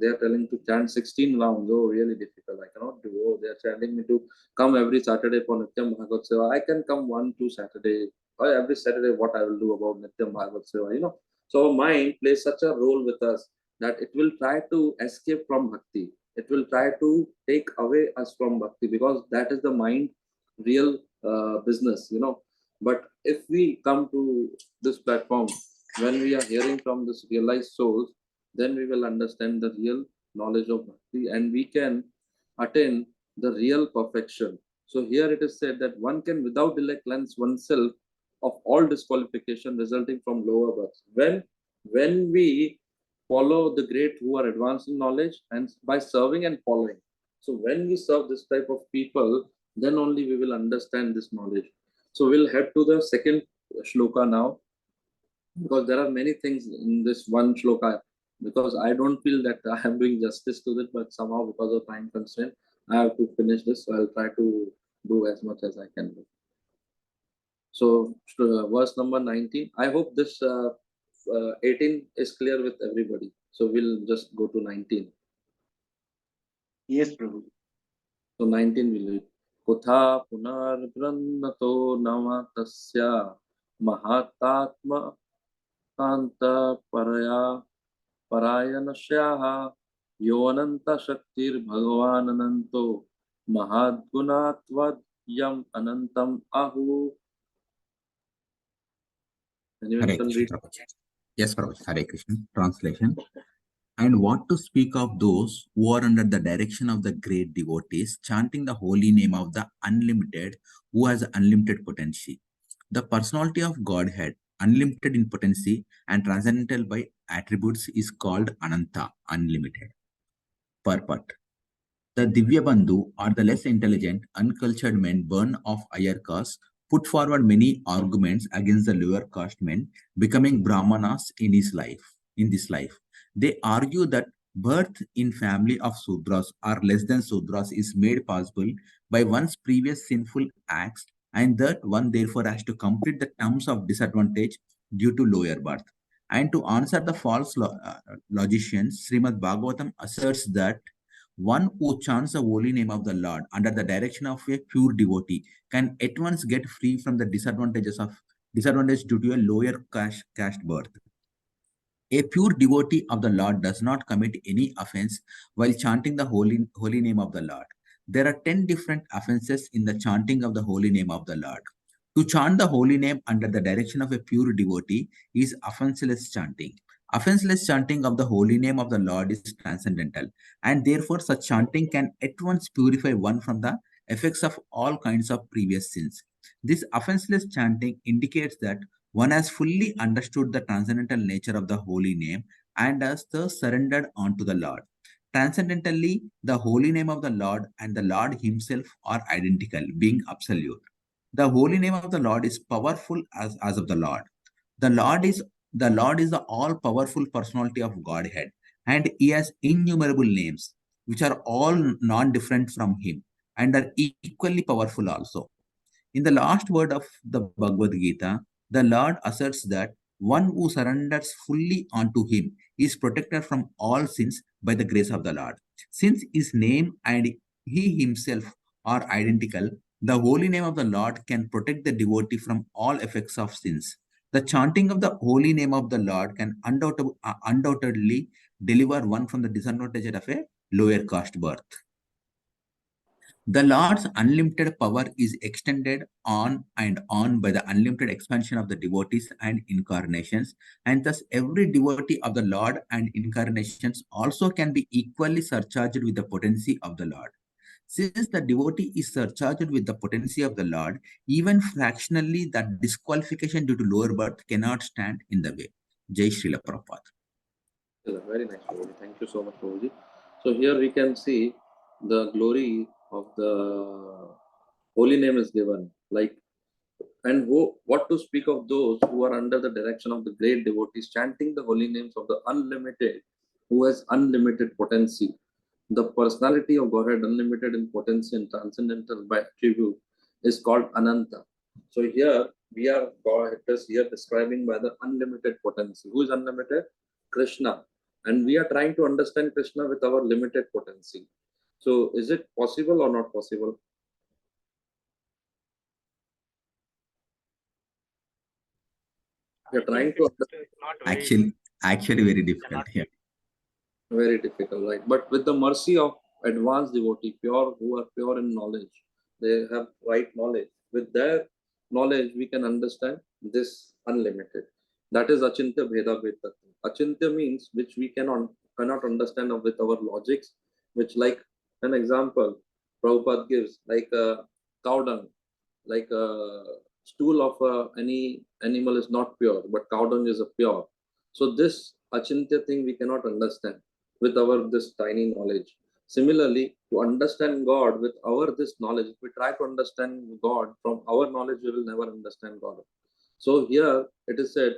They are telling to chant 16 rounds. Oh, really difficult. I cannot do. Oh, they are telling me to come every Saturday for Nityam Bhagavat Seva. I can come 1-2 Saturday or every Saturday. What I will do about Nityam Bhagavat Seva. So our mind plays such a role with us that it will try to escape from bhakti. It will try to take away us from bhakti because that is the mind real business. But if we come to this platform, when we are hearing from this realized souls, then we will understand the real knowledge of bhakti and we can attain the real perfection. So here it is said that one can without delay cleanse oneself of all disqualification resulting from lower births. When we follow the great who are advanced in knowledge and by serving and following. So when we serve this type of people, then only we will understand this knowledge. So we'll head to the second shloka now, because there are many things in this one shloka, because I don't feel that I am doing justice to it, but somehow because of time constraint, I have to finish this. So I'll try to do as much as I can do. So verse number 19. I hope this 18 is clear with everybody. So we'll just go to 19. Yes, Prabhu. So 19 will read. Kutha punar grannato nama tasya mahatatma kanta parayanasyaha yonanta shaktir bhagavanananto mahadgunatvad yam anantam ahu. Anyone Hare can Krishna, read? Prabhuji. Yes, Prabhuji. Hare Krishna. Translation. And what to speak of those who are under the direction of the great devotees, chanting the holy name of the unlimited, who has unlimited potency. The personality of Godhead, unlimited in potency and transcendental by attributes, is called Ananta, unlimited. Purport. The Divya Bandhu, or the less intelligent, uncultured men born of higher caste, put forward many arguments against the lower caste men becoming Brahmanas in this life. They argue that birth in family of Sudras or less than Sudras is made possible by one's previous sinful acts, and that one therefore has to complete the terms of disadvantage due to lower birth. And to answer the false logicians, Srimad Bhagavatam asserts that one who chants the holy name of the Lord under the direction of a pure devotee can at once get free from the disadvantage due to a lower caste birth. A pure devotee of the Lord does not commit any offense while chanting the holy name of the Lord. There are 10 different offenses in the chanting of the holy name of the Lord. To chant the holy name under the direction of a pure devotee is offenseless chanting. Offenseless chanting of the holy name of the Lord is transcendental, and therefore such chanting can at once purify one from the effects of all kinds of previous sins. This offenseless chanting indicates that one has fully understood the transcendental nature of the holy name and has thus surrendered unto the Lord. Transcendentally, the holy name of the Lord and the Lord himself are identical, being absolute. The holy name of the Lord is powerful as of the Lord. The Lord is the all-powerful personality of Godhead, and he has innumerable names, which are all non-different from him, and are equally powerful also. In the last word of the Bhagavad Gita, the Lord asserts that one who surrenders fully unto him is protected from all sins by the grace of the Lord. Since his name and he himself are identical, the holy name of the Lord can protect the devotee from all effects of sins. The chanting of the holy name of the Lord can undoubtedly deliver one from the disadvantage of a lower caste birth. The Lord's unlimited power is extended on and on by the unlimited expansion of the devotees and incarnations, and thus every devotee of the Lord and incarnations also can be equally surcharged with the potency of the Lord. Since the devotee is surcharged with the potency of the Lord, even fractionally, that disqualification due to lower birth cannot stand in the way. Jai Srila Prabhupada. Very nice, Prabhuji. Thank you so much, Prabhuji. So here we can see the glory of the holy name is given. Like, and what to speak of those who are under the direction of the great devotees, chanting the holy names of the unlimited, who has unlimited potency. The personality of Godhead, unlimited in potency and transcendental by attribute, is called Ananta. So here we are, God is here describing by the unlimited potency. Who is unlimited? Krishna. And we are trying to understand Krishna with our limited potency. So is it possible or not possible? We are trying to understand. Not very, Actually very difficult here. Very difficult, right? But with the mercy of advanced devotee, pure, who are pure in knowledge, they have right knowledge. With their knowledge, we can understand this unlimited. That is Achintya Bheda Bheda. Achintya means which we cannot understand with our logics, which, like an example Prabhupada gives, like a cow dung, like a stool of any animal is not pure, but cow dung is a pure. So this Achintya thing we cannot understand with our this tiny knowledge. Similarly, to understand God with our this knowledge, if we try to understand God from our knowledge, we will never understand God. So here it is said,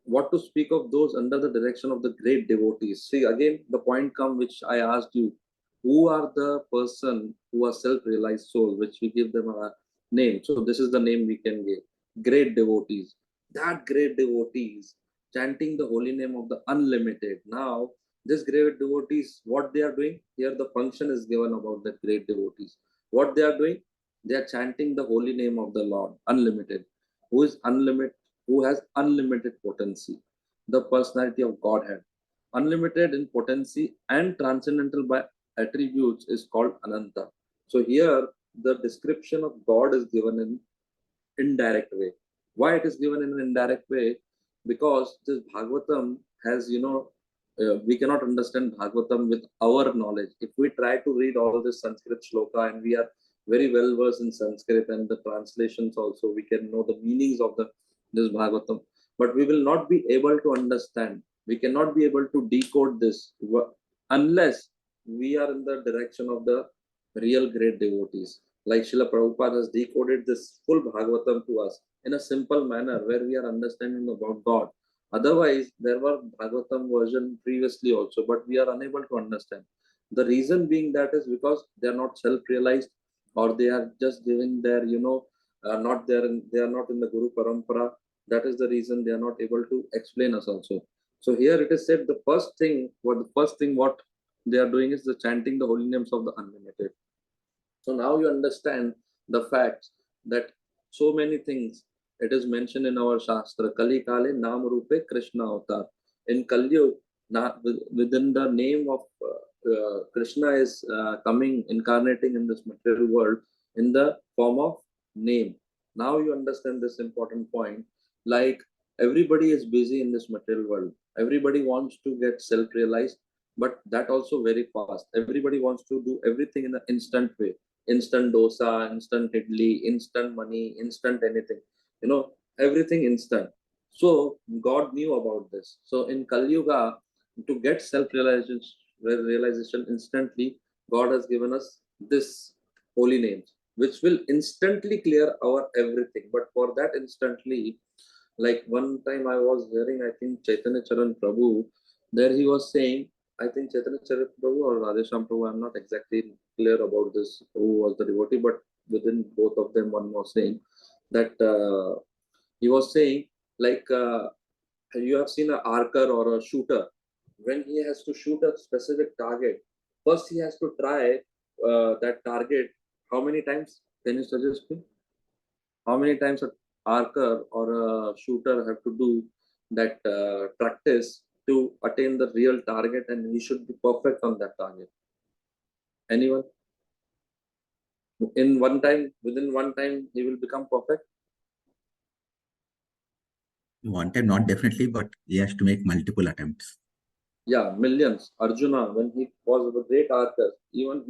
what to speak of those under the direction of the great devotees. See, again, the point come which I asked you, who are the person who are self-realized soul, which we give them a name. So this is the name we can give. Great devotees. That great devotees chanting the holy name of the unlimited. Now, this great devotees, what they are doing? Here the function is given about the great devotees. What they are doing? They are chanting the holy name of the Lord, unlimited. Who is unlimited? Who has unlimited potency? The personality of Godhead. Unlimited in potency and transcendental by attributes is called Ananta. So here the description of God is given in indirect way. Why it is given in an indirect way? because this Bhagavatam has, we cannot understand Bhagavatam with our knowledge. If we try to read all this Sanskrit shloka, and we are very well versed in Sanskrit and the translations also, we can know the meanings of this Bhagavatam, but we will not be able to understand. We cannot be able to decode this unless we are in the direction of the real great devotees. Like Srila Prabhupada has decoded this full Bhagavatam to us in a simple manner where we are understanding about God. Otherwise, there were Bhagavatam version previously also, but we are unable to understand. The reason being that is because they are not self-realized, or they are just giving their, not there, they are not in the Guru Parampara. That is the reason they are not able to explain us also. So here it is said the first thing what they are doing is the chanting the holy names of the unlimited. So now you understand the facts that so many things it is mentioned in our Shastra. Kali Kale Nam Rupe Krishna Avatar. In Kali, within the name of Krishna is coming, incarnating in this material world in the form of name. Now you understand this important point. Like everybody is busy in this material world. Everybody wants to get self-realized, but that also very fast. Everybody wants to do everything in an instant way. Instant dosa, instant idli, instant money, instant anything. Everything instant. So God knew about this. So in Kali Yuga, to get self-realization instantly, God has given us this holy names, which will instantly clear our everything. But for that instantly, like one time I was hearing, I think Chaitanya Charan Prabhu, there he was saying, I think Chaitanya Charan Prabhu or Radhesham Prabhu, I'm not exactly clear about this, who was the devotee, but within both of them, one was saying that he was saying, like, you have seen an archer or a shooter. When he has to shoot a specific target, first he has to try that target. How many times? Can you suggest me? How many times an archer or a shooter have to do that practice to attain the real target, and he should be perfect on that target? Anyone? Within one time, he will become perfect? One time, not definitely, but he has to make multiple attempts. Yeah, millions. Arjuna, when he was a great archer, even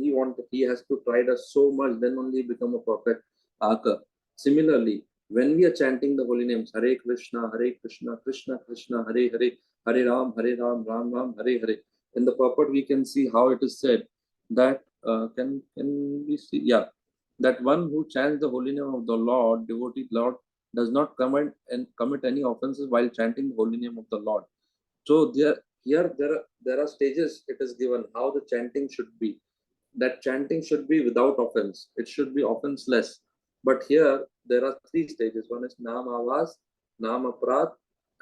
he has to try that so much, then only become a perfect archer. Similarly, when we are chanting the holy names, Hare Krishna, Krishna Krishna, Hare Hare, Hare Ram, Ram Ram, Hare Hare. In the purport, we can see how it is said that can we see? Yeah, that one who chants the holy name of the Lord, devotee Lord, does not commit any offenses while chanting the holy name of the Lord. So there are stages it is given how the chanting should be. That chanting should be without offense. It should be offenseless. But here there are three stages. One is Nam Avas, Nam Aparad,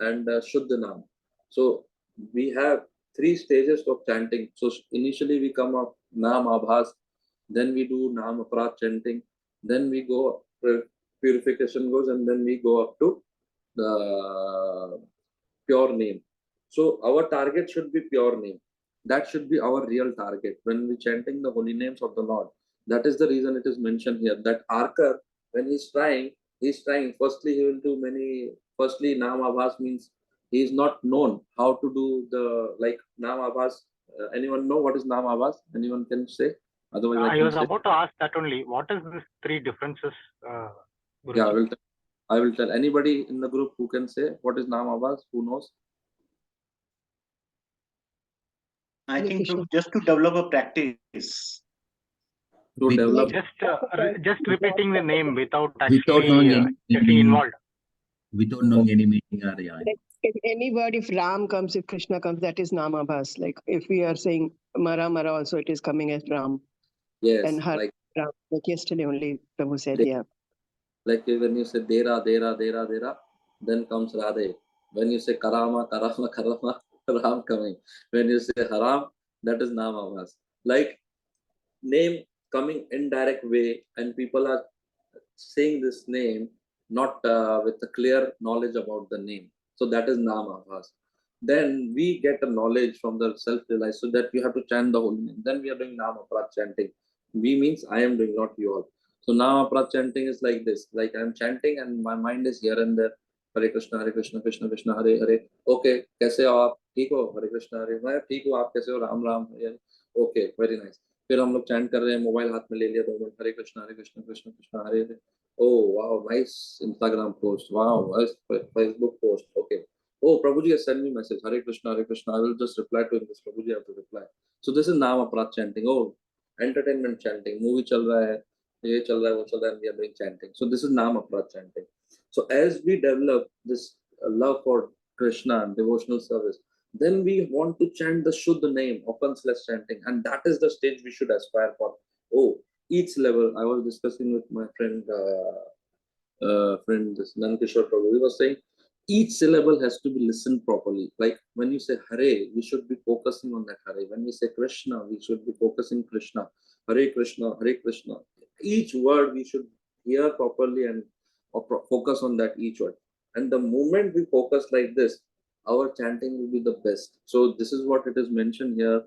and Shuddha Nam. So we have three stages of chanting. So initially we come up Nam Abhas, then we do Nam Aparad chanting, then we go purification goes, and then we go up to the pure name. So our target should be pure name. That should be our real target when we chanting the holy names of the Lord. That is the reason it is mentioned here that archer, when he's trying. Firstly, he will do many. Firstly, Nam Abhas means he is not known how to do the like Nam Abhas. Anyone know what is Nam Abhas? Anyone can say? Otherwise, I was about to ask that only. What is these three differences? Yeah, I will tell anybody in the group who can say what is Nam Abhas. Who knows? I think just to develop a practice. To develop. Just repeating the name without Without knowing actually any getting involved. Without knowing any meaning or yeah. If any word, if Ram comes, if Krishna comes, that is Namabhas. Like if we are saying Mara also, it is coming as Ram. Yes, And Har Ram. Like yesterday only Prabhu said, yeah. Like when you say Dera, then comes Radhe. When you say Karama, Ram coming. When you say Haram, that is Namavas. Like name coming indirect way, and people are saying this name not with a clear knowledge about the name. So that is Namavas. Then we get a knowledge from the self-realized, so that you have to chant the holy name. Then we are doing Namaprat chanting. We means I am doing, not you all. So now Aparad chanting is like this, like I'm chanting and my mind is here and there. Hare Krishna Krishna Krishna Hare Hare. Okay, कैसे हो आप? ठीक हो? हरे कृष्णा हरे. मैं ठीक हूँ, आप कैसे हो? Ram Ram. Okay, very nice. फिर हम लोग चैंट कर रहे हैं, मोबाइल हाथ में ले लिया 2 minute, Hare Krishna Krishna Krishna Hare Hare. Oh wow, nice Instagram post. Wow, nice Facebook post. Okay. Oh, Prabhuji has sent me message. Hare Krishna, Hare Krishna. I will just reply to this. Prabhuji, I have to reply. So this is Naam Aparat chanting. Oh, entertainment chanting. Movie chal raha hai, ye chal raha hai, wo chal raha hai, and we are doing chanting. So this is Naam Aparat chanting. So as we develop this love for Krishna and devotional service, then we want to chant the Shuddha name, offenseless chanting, and that is the stage we should aspire for. Oh, each level. I was discussing with my friend this Nankishore Prabhu. He was saying each syllable has to be listened properly. Like when you say Hare, we should be focusing on that Hare. When we say Krishna, we should be focusing Krishna. Hare Krishna, Hare Krishna. Each word we should hear properly and focus on that each word. And the moment we focus like this, our chanting will be the best. So this is what it is mentioned here.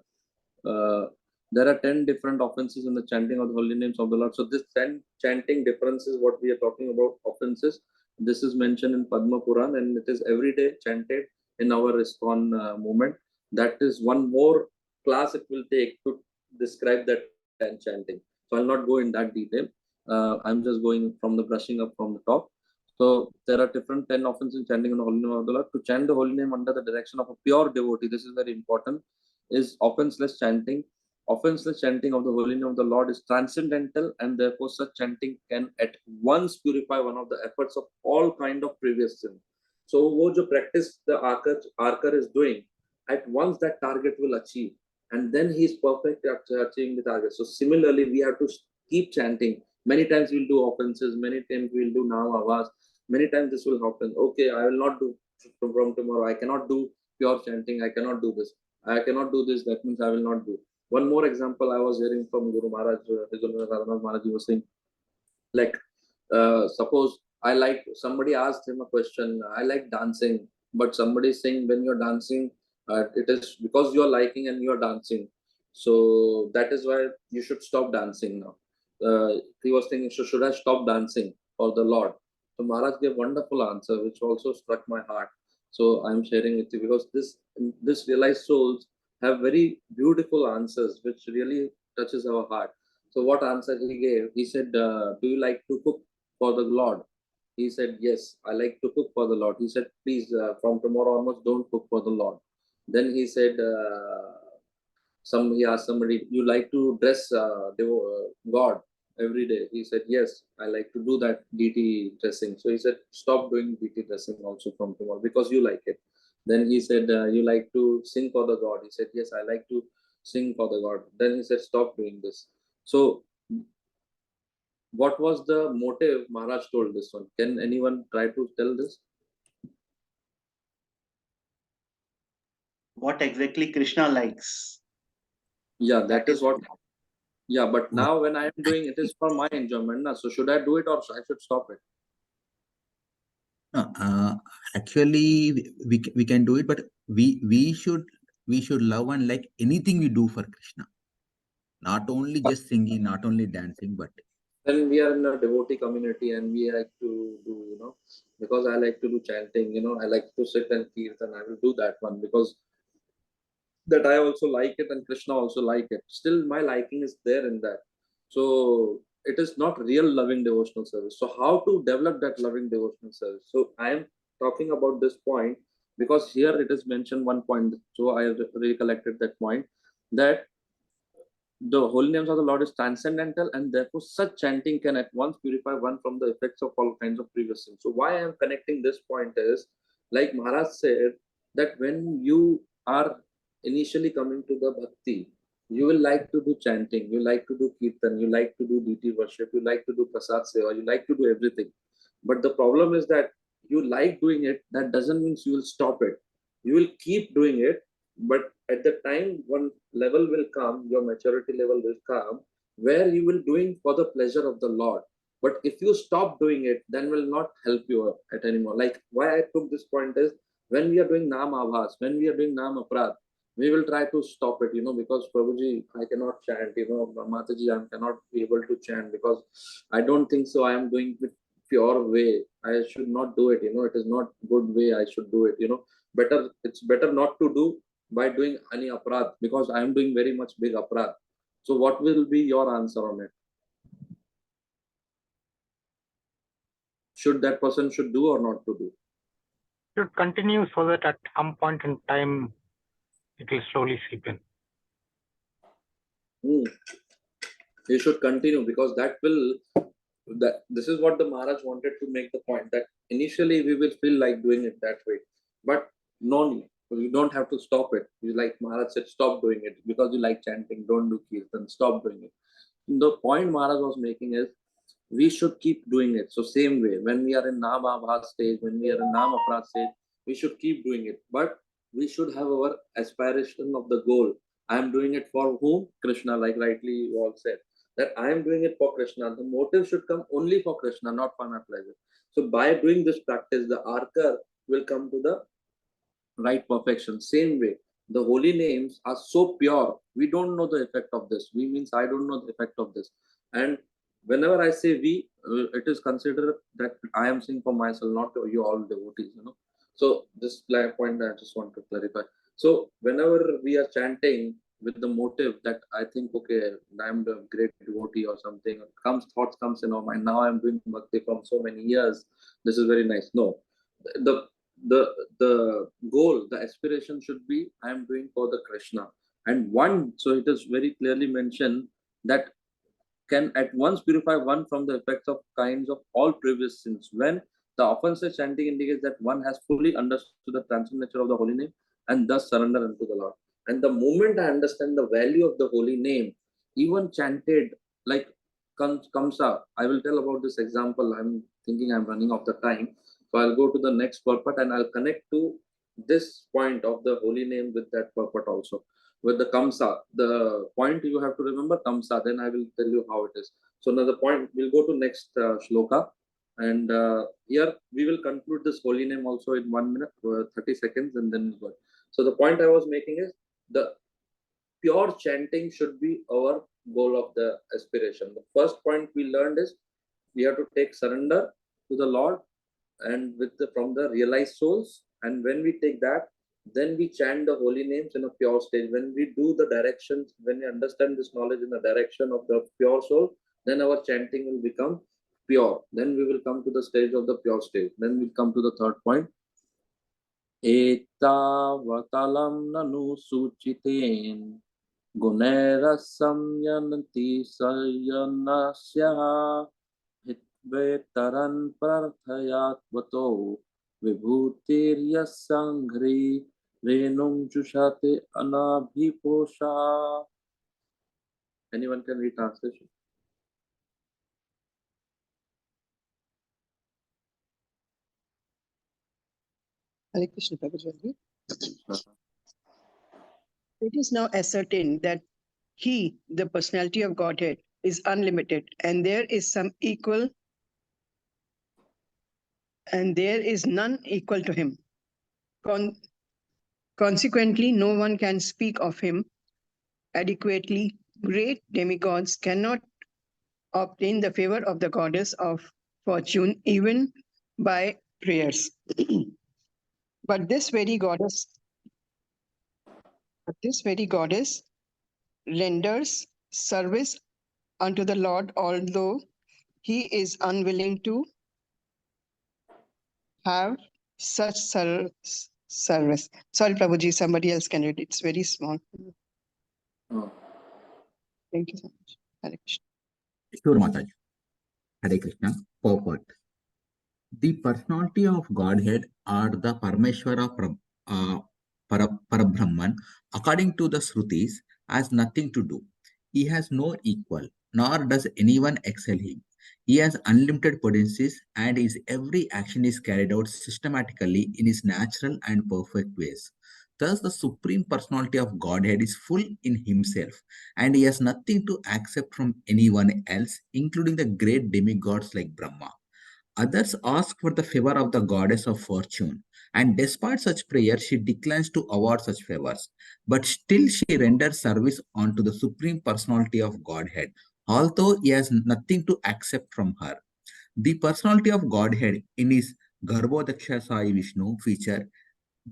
There are 10 different offenses in the chanting of the holy names of the Lord. So this 10 chanting differences, what we are talking about, offenses, this is mentioned in Padma Puran, and it is every day chanted in our ISKCON movement. That is one more class it will take to describe that chanting. So I'll not go in that detail. I'm just going from the brushing up from the top. So there are different 10 offenses in chanting in the holy name of the Lord. To chant the holy name under the direction of a pure devotee, this is very important, is offenseless chanting. Offenseless chanting of the holy name of the Lord is transcendental, and therefore such chanting can at once purify one of the efforts of all kind of previous sin. So wo jo practice the archer is doing, at once that target will achieve, and then he is perfect at achieving the target. So similarly, we have to keep chanting. Many times we'll do offenses, many times we'll do Naam Avas, many times this will happen. Okay, I will not do from tomorrow. I cannot do pure chanting. I cannot do this. I cannot do this. That means I will not do. One more example I was hearing from Guru Maharaj, His Holiness Radhanath Maharaj, he was saying, like, suppose somebody asked him a question, I like dancing, but somebody is saying when you're dancing, it is because you're liking and you're dancing. So that is why you should stop dancing now. He was thinking, so should I stop dancing for the Lord? So Maharaj gave wonderful answer, which also struck my heart. So I'm sharing with you because this realized souls have very beautiful answers, which really touches our heart. So what answer he gave? He said, do you like to cook for the Lord? He said, yes, I like to cook for the Lord. He said, please, from tomorrow onwards, don't cook for the Lord. Then he said, he asked somebody, you like to dress God every day? He said, yes, I like to do that DT dressing. So he said, stop doing DT dressing also from tomorrow because you like it. Then he said, you like to sing for the God? He said, yes, I like to sing for the God. Then he said, stop doing this. So what was the motive Maharaj told this one? Can anyone try to tell this? What exactly Krishna likes? Yeah, that is what. Yeah, but now when I am doing it is for my enjoyment. Na? So should I do it or I should stop it? No, actually, we can do it, but we should love and like anything we do for Krishna. Not only just singing, not only dancing, but Then we are in a devotee community and we like to do, because I like to do chanting, I like to sit and kirtan. I will do that one because that I also like it and Krishna also like it. Still, my liking is there in that. So it is not real loving devotional service. So how to develop that loving devotional service? So I am talking about this point because here it is mentioned one point. So I recollected that point that the holy names of the Lord is transcendental, and therefore such chanting can at once purify one from the effects of all kinds of previous sins. So why I am connecting this point is, like Maharaj said, that when you are initially coming to the bhakti, you will like to do chanting, you like to do kirtan, you like to do deity worship, you like to do prasad seva, you like to do everything. But the problem is that you like doing it, that doesn't mean you will stop it. You will keep doing it, but at the time one level will come, your maturity level will come, where you will doing for the pleasure of the Lord. But if you stop doing it, then will not help you at anymore. Like why I took this point is when we are doing Naam Avhas, when we are doing Naam Aparad, we will try to stop it, because Prabhuji, I cannot chant, Mataji, I cannot be able to chant because I don't think so. I am doing with pure way. I should not do it. It is not good way. I should do it. It's better not to do by doing any aparad, because I am doing very much big aparad. So what will be your answer on it? Should that person should do or not to do? Should continue so that at some point in time it will slowly seep in. You should continue, because that this is what the Maharaj wanted to make the point, that initially we will feel like doing it that way, but no need. You don't have to stop it. You, like Maharaj said, stop doing it because you like chanting. Don't do kirtan. Stop doing it. The point Maharaj was making is we should keep doing it. So same way, when we are in Nama Bhat stage, when we are in Nama Aparad stage, we should keep doing it. But we should have our aspiration of the goal. I am doing it for whom? Krishna, like rightly you all said. That I am doing it for Krishna. The motive should come only for Krishna, not for my pleasure. So by doing this practice, the archer will come to the right perfection. Same way, the holy names are so pure. We don't know the effect of this. We means I don't know the effect of this. And whenever I say we, it is considered that I am saying for myself, not you all devotees. So this point I just want to clarify. So whenever we are chanting with the motive that I think, okay, I'm the great devotee or something, thoughts comes in our mind. Now I'm doing bhakti from so many years. This is very nice. No, the the goal, the aspiration should be I am doing for the Krishna. And one, so it is very clearly mentioned that can at once purify one from the effects of kinds of all previous sins. When the offensive chanting indicates that one has fully understood the transcendent nature of the holy name and thus surrender unto the Lord. And the moment I understand the value of the holy name, even chanted like Kamsa, I will tell about this example. I'm thinking I'm running off the time. So I'll go to the next purport and I'll connect to this point of the holy name with that purport also. With the Kamsa, the point you have to remember Kamsa, then I will tell you how it is. So now the point, we'll go to next shloka. And here we will conclude this holy name also in 1 minute, 30 seconds, and then we'll go. So the point I was making is the pure chanting should be our goal of the aspiration. The first point we learned is we have to take surrender to the Lord and from the realized souls. And when we take that, then we chant the holy names in a pure stage. When we do the directions, when we understand this knowledge in the direction of the pure soul, then our chanting will become pure. Then we will come to the stage of the pure stage. Then we'll come to the third point. Etavatalam nanu suchiten gunera samyanti sayanasya Vetaran prarthayatvato vibhutirya sanghri renum jushate anabhiposha. Anyone can read translation? Hare Krishna, Prabhuji. It is now ascertained that He, the personality of Godhead, is unlimited, and there is none equal to Him. Consequently, no one can speak of Him adequately. Great demigods cannot obtain the favor of the goddess of fortune even by prayers. But this very goddess renders service unto the Lord, although He is unwilling to have such service. Sorry, Prabhuji, somebody else can read it. It's very small. Oh. Thank you so much. Hare Krishna. Sure, Mataji. Hare Krishna. Purport. The personality of Godhead or the Parameshwara Parabrahman, according to the Shrutis, has nothing to do. He has no equal, nor does anyone excel him. He has unlimited potencies, and his every action is carried out systematically in his natural and perfect ways. Thus, the Supreme Personality of Godhead is full in himself, and he has nothing to accept from anyone else, including the great demigods like Brahma. Others ask for the favor of the goddess of fortune, and despite such prayer, she declines to award such favors. But still she renders service unto the Supreme Personality of Godhead, although he has nothing to accept from her. The personality of Godhead in his Garbhodaksha Sai Vishnu feature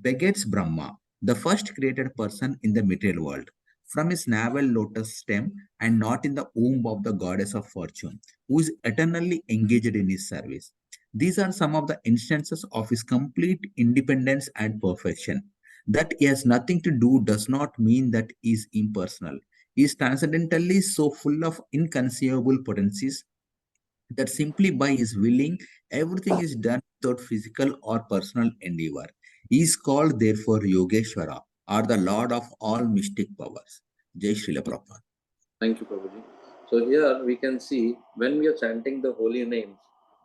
begets Brahma, the first created person in the material world, from his navel lotus stem and not in the womb of the goddess of fortune, who is eternally engaged in his service. These are some of the instances of his complete independence and perfection. That he has nothing to do does not mean that he is impersonal. He is transcendentally so full of inconceivable potencies that simply by his willing, everything is done without physical or personal endeavor. He is called therefore Yogeshwara, or the Lord of all mystic powers. Jai Srila Prabhupada. Thank you, Prabhuji. So here we can see when we are chanting the holy names.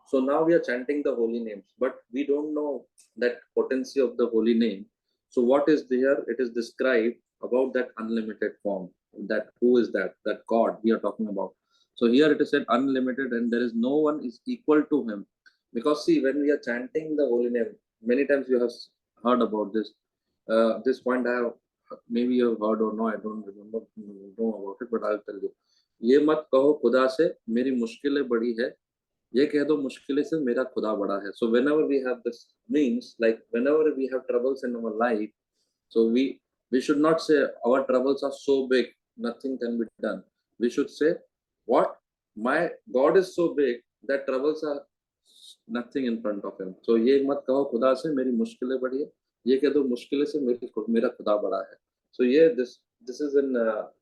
So now we are chanting the holy names, but we don't know that potency of the holy name. So what is there? It is described about that unlimited form. That who is that? That God we are talking about. So here it is said unlimited, and there is no one is equal to him. Because see, when we are chanting the holy name, many times you have heard about this. This point I have maybe you have heard or no, I don't remember know about it, but I'll tell you. ये मत कहो खुदा से मेरी मुश्किलें बड़ी है, ये कह दो मुश्किलें से मेरा खुदा बड़ा है. So whenever we have this means, like whenever we have troubles in our life, so we should not say our troubles are so big, nothing can be done. We should say, what? My God is so big that troubles are nothing in front of him. So ये मत कहो खुदा से मेरी मुश्किलें बड़ी है, ये कह दो मुश्किलें से मेरा खुदा बड़ा है. So yeah, this is in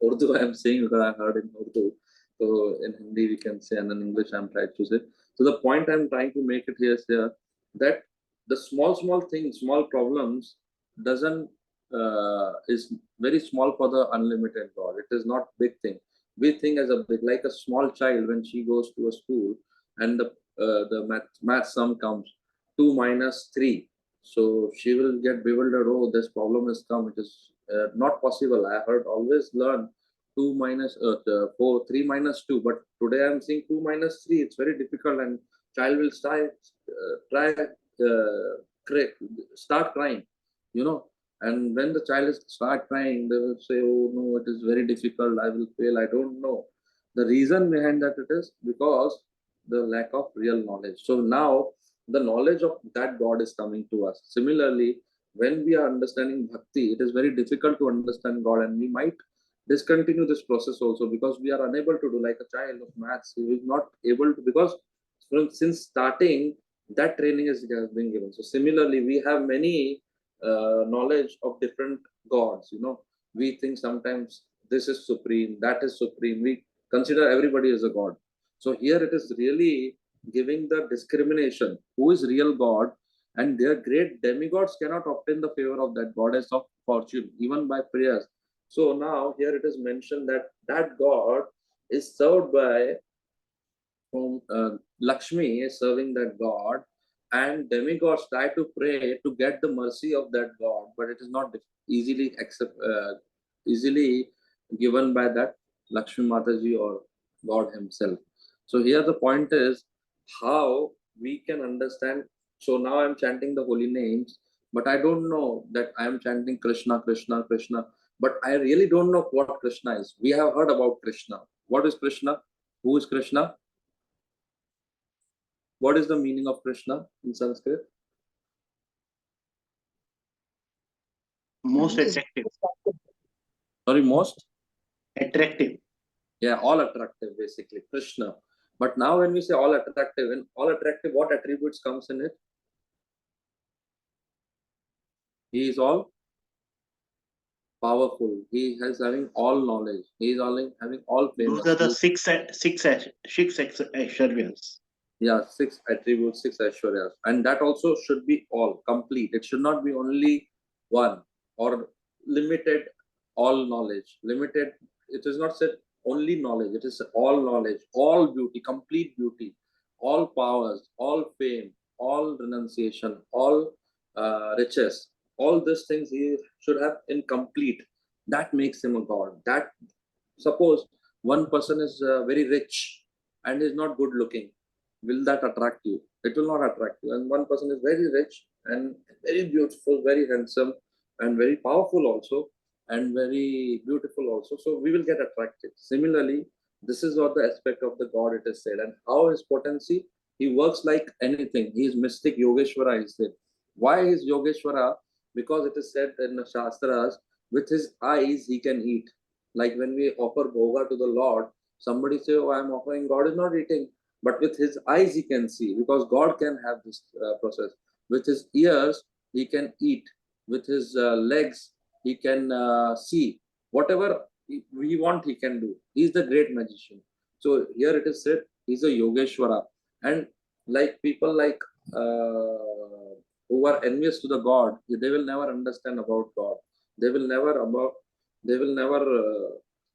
Urdu. I am saying because I heard in Urdu. So in Hindi we can say, and in English I am trying to say. So the point I am trying to make it here is that the small things, small problems doesn't is very small for the unlimited God. It is not big thing. We think as a big, like a small child when she goes to a school and the math sum comes 2 minus 3. So she will get bewildered. Oh, this problem has come. It is not possible. I heard always learn 2 minus 4, 3 minus 2. But today I'm seeing 2 minus 3. It's very difficult, and child will start crying. You know, and when the child start crying, they will say, "Oh no, it is very difficult. I will fail. I don't know." The reason behind that it is because the lack of real knowledge. So now the knowledge of that God is coming to us. Similarly, when we are understanding bhakti, it is very difficult to understand God, and we might discontinue this process also because we are unable to do, like a child of maths who is not able to, because since starting that training has been given. So similarly, we have many knowledge of different gods. You know, we think sometimes this is supreme, that is supreme. We consider everybody as a god. So here it is really giving the discrimination who is real God, and their great demigods cannot obtain the favor of that goddess of fortune even by prayers. So now here it is mentioned that that God is served by Lakshmi is serving that God, and demigods try to pray to get the mercy of that God, but it is not easily given by that Lakshmi Mataji or God himself. So here the point is how we can understand. So now I'm chanting the holy names, but I don't know that I am chanting Krishna, Krishna, Krishna, but I really don't know what Krishna is. We have heard about Krishna. What is Krishna? Who is Krishna? What is the meaning of Krishna in Sanskrit? Most attractive. Sorry, most? Attractive. Yeah, all attractive, basically, Krishna. But now when we say all attractive, and all attractive, what attributes comes in it? He is all powerful. He is having all knowledge. He is having all famous. Those are the six Aishwaryas. Yeah, 6 attributes, 6 Aishwaryas. And that also should be all complete. It should not be only one or limited all knowledge. Limited, it is not said only knowledge. It is all knowledge, all beauty, complete beauty, all powers, all fame, all renunciation, all riches. All these things he should have in complete. That makes him a god. That, suppose one person is very rich and is not good looking, will that attract you? It will not attract you. And one person is very rich and very beautiful, very handsome, and very powerful also, and very beautiful also. So we will get attracted. Similarly, this is what the aspect of the God it is said, and how his potency. He works like anything. He is mystic Yogeshwara, he said. Why is Yogeshwara? Because it is said in the Shastras, with his eyes he can eat. Like when we offer bhoga to the Lord, somebody say, oh, I am offering, God is not eating. But with his eyes he can see, because God can have this process. With his ears he can eat. With his legs he can see. Whatever we want he can do. He is the great magician. So here it is said, he's a Yogeshwara. And like people like who are envious to the God, they will never understand about God. They will never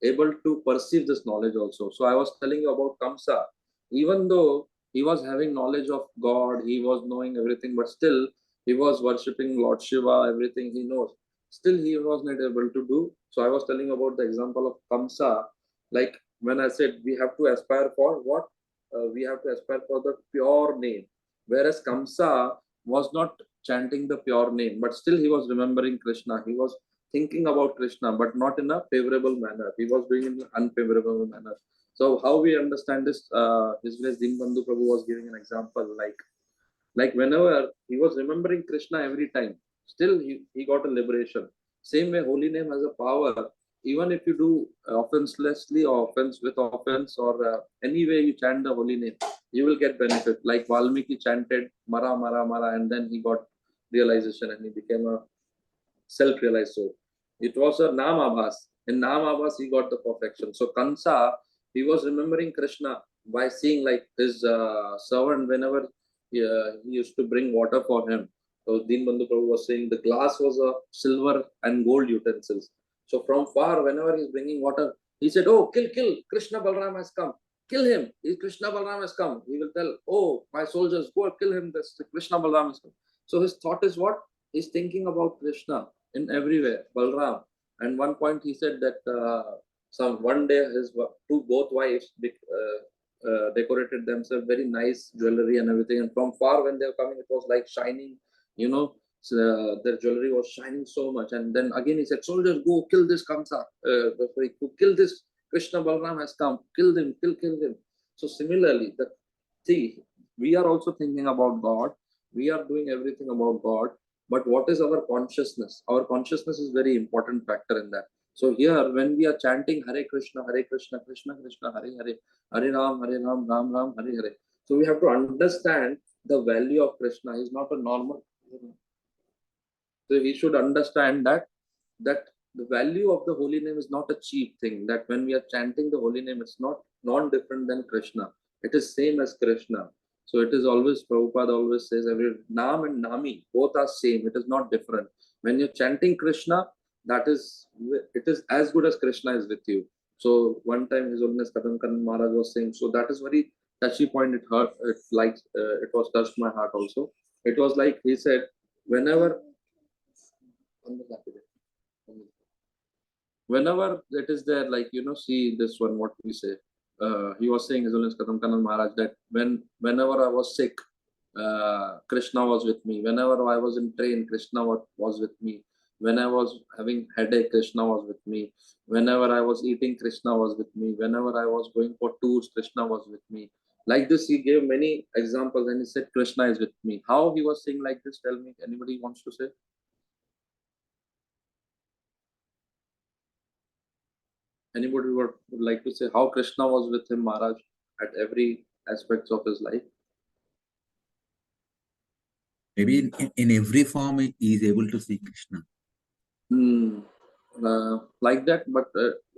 able to perceive this knowledge also. So I was telling you about Kamsa. Even though he was having knowledge of God, he was knowing everything, but still he was worshipping Lord Shiva, everything he knows. Still he was not able to do. So I was telling you about the example of Kamsa. Like when I said we have to aspire for what? We have to aspire for the pure name. Whereas Kamsa was not chanting the pure name, but still he was remembering Krishna. He was thinking about Krishna, but not in a favorable manner. He was doing it in an unfavorable manner. So how we understand this? His Grace Dinbandhu Prabhu was giving an example, like whenever he was remembering Krishna every time, still he got a liberation. Same way, holy name has a power. Even if you do offenselessly or offense with offense, or any way you chant the holy name, you will get benefit. Like Valmiki chanted Mara Mara Mara, and then he got realization and he became a self-realized soul. It was a Namabhas. In Namabhas, he got the perfection. So Kansa, he was remembering Krishna by seeing like his servant whenever he used to bring water for him. So Dinbandhu Prabhu was saying the glass was a silver and gold utensils. So from far, whenever he's bringing water, he said, "Oh, kill! Krishna Balram has come. Kill him. Krishna Balram has come." He will tell, "Oh, my soldiers, go kill him. This Krishna Balram has come." So his thought is what? He's thinking about Krishna in everywhere, Balram. And one point he said that one day his both wives decorated themselves very nice jewelry and everything. And from far when they were coming, it was like shining, so, their jewelry was shining so much. And then again he said, soldiers, go kill this Kamsa. Kill this Krishna Balram has come. Kill them, kill them. So similarly, we are also thinking about God. We are doing everything about God. But what is our consciousness? Our consciousness is very important factor in that. So here, when we are chanting Hare Krishna, Krishna Krishna, Hare Hare, Hare Ram, Ram Ram, Hare Hare. So we have to understand the value of Krishna. He's not a normal. So we should understand that the value of the holy name is not a cheap thing. That when we are chanting the holy name, it's not non-different than Krishna. It is same as Krishna. So it is always, Prabhupada always says, every Nam and Nami, both are same. It is not different. When you're chanting Krishna, it is as good as Krishna is with you. So one time His Holiness Kadam Karan Maharaj was saying, so that is very touchy point. It hurt. It was touched my heart also. It was like he said, whenever it is there, like, see this one, what we say. He was saying, His Holiness Kadam Kanan Maharaj, that whenever I was sick, Krishna was with me. Whenever I was in train, Krishna was with me. When I was having headache, Krishna was with me. Whenever I was eating, Krishna was with me. Whenever I was going for tours, Krishna was with me. Like this, he gave many examples and he said, Krishna is with me. How he was saying like this? Tell me, anybody wants to say? Anybody would like to say how Krishna was with him, Maharaj, at every aspects of his life? Maybe in every form he is able to see Krishna. Like that, but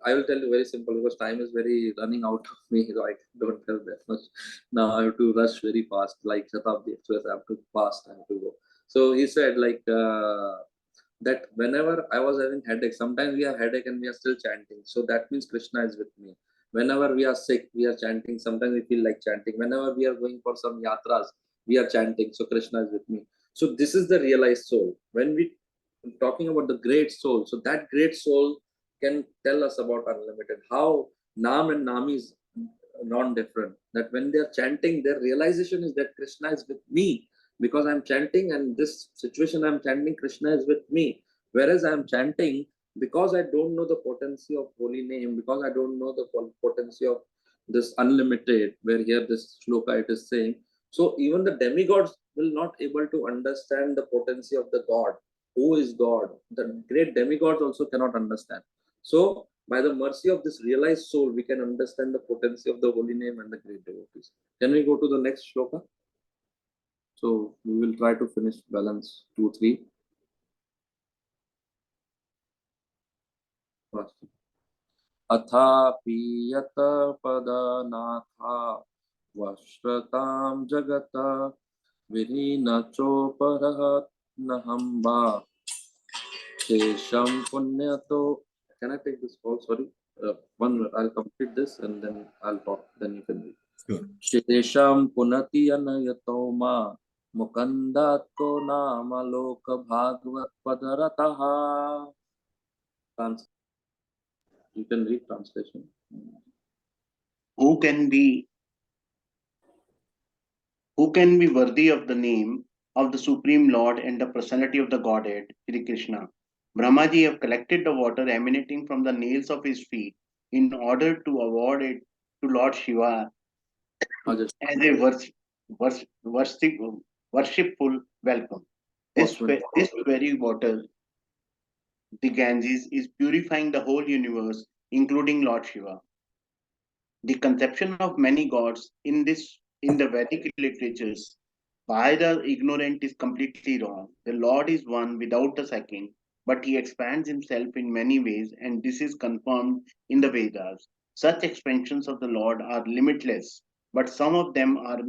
I will tell you very simple, because time is very running out of me, so I don't have that much. Now I have to rush very fast, like Shatabdi Express, I have to fast, I have to go. So he said that whenever I was having headache, sometimes we have headache and we are still chanting. So that means Krishna is with me. Whenever we are sick, we are chanting. Sometimes we feel like chanting. Whenever we are going for some yatras, we are chanting. So Krishna is with me. So this is the realized soul. When we talking about the great soul, so that great soul can tell us about unlimited. How Nam and Nami is non-different. That when they are chanting, their realization is that Krishna is with me. Because I'm chanting, and this situation I'm chanting, Krishna is with me. Whereas I'm chanting because I don't know the potency of holy name, because I don't know the potency of this unlimited, where here this shloka it is saying. So even the demigods will not able to understand the potency of the God. Who is God? The great demigods also cannot understand. So by the mercy of this realized soul, we can understand the potency of the holy name and the great devotees. Can we go to the next shloka? So we will try to finish balance 2, 3. First. अथापि यत पदनाथा वश्रतां जगत विरीनचोपरहत् नहम्बा शेषं पुण्यतो. Can I take this call? Sorry. One, I'll complete this and then I'll talk. Then you can read. Sure. शेषं पुनति अनयतो मा मुकंदातो नाम लोक Bhagavat पदरतः. You can read translation. Who can be worthy of the name of the Supreme Lord and the personality of the Godhead, Sri Krishna? Brahmaji have collected the water emanating from the nails of his feet in order to award it to Lord Shiva as a worshipful welcome. This very water, the Ganges, is purifying the whole universe, including Lord Shiva. The conception of many gods in the Vedic literatures by the ignorant is completely wrong. The Lord is one without a second, but he expands himself in many ways, and this is confirmed in the Vedas. Such expansions of the Lord are limitless, but some of them are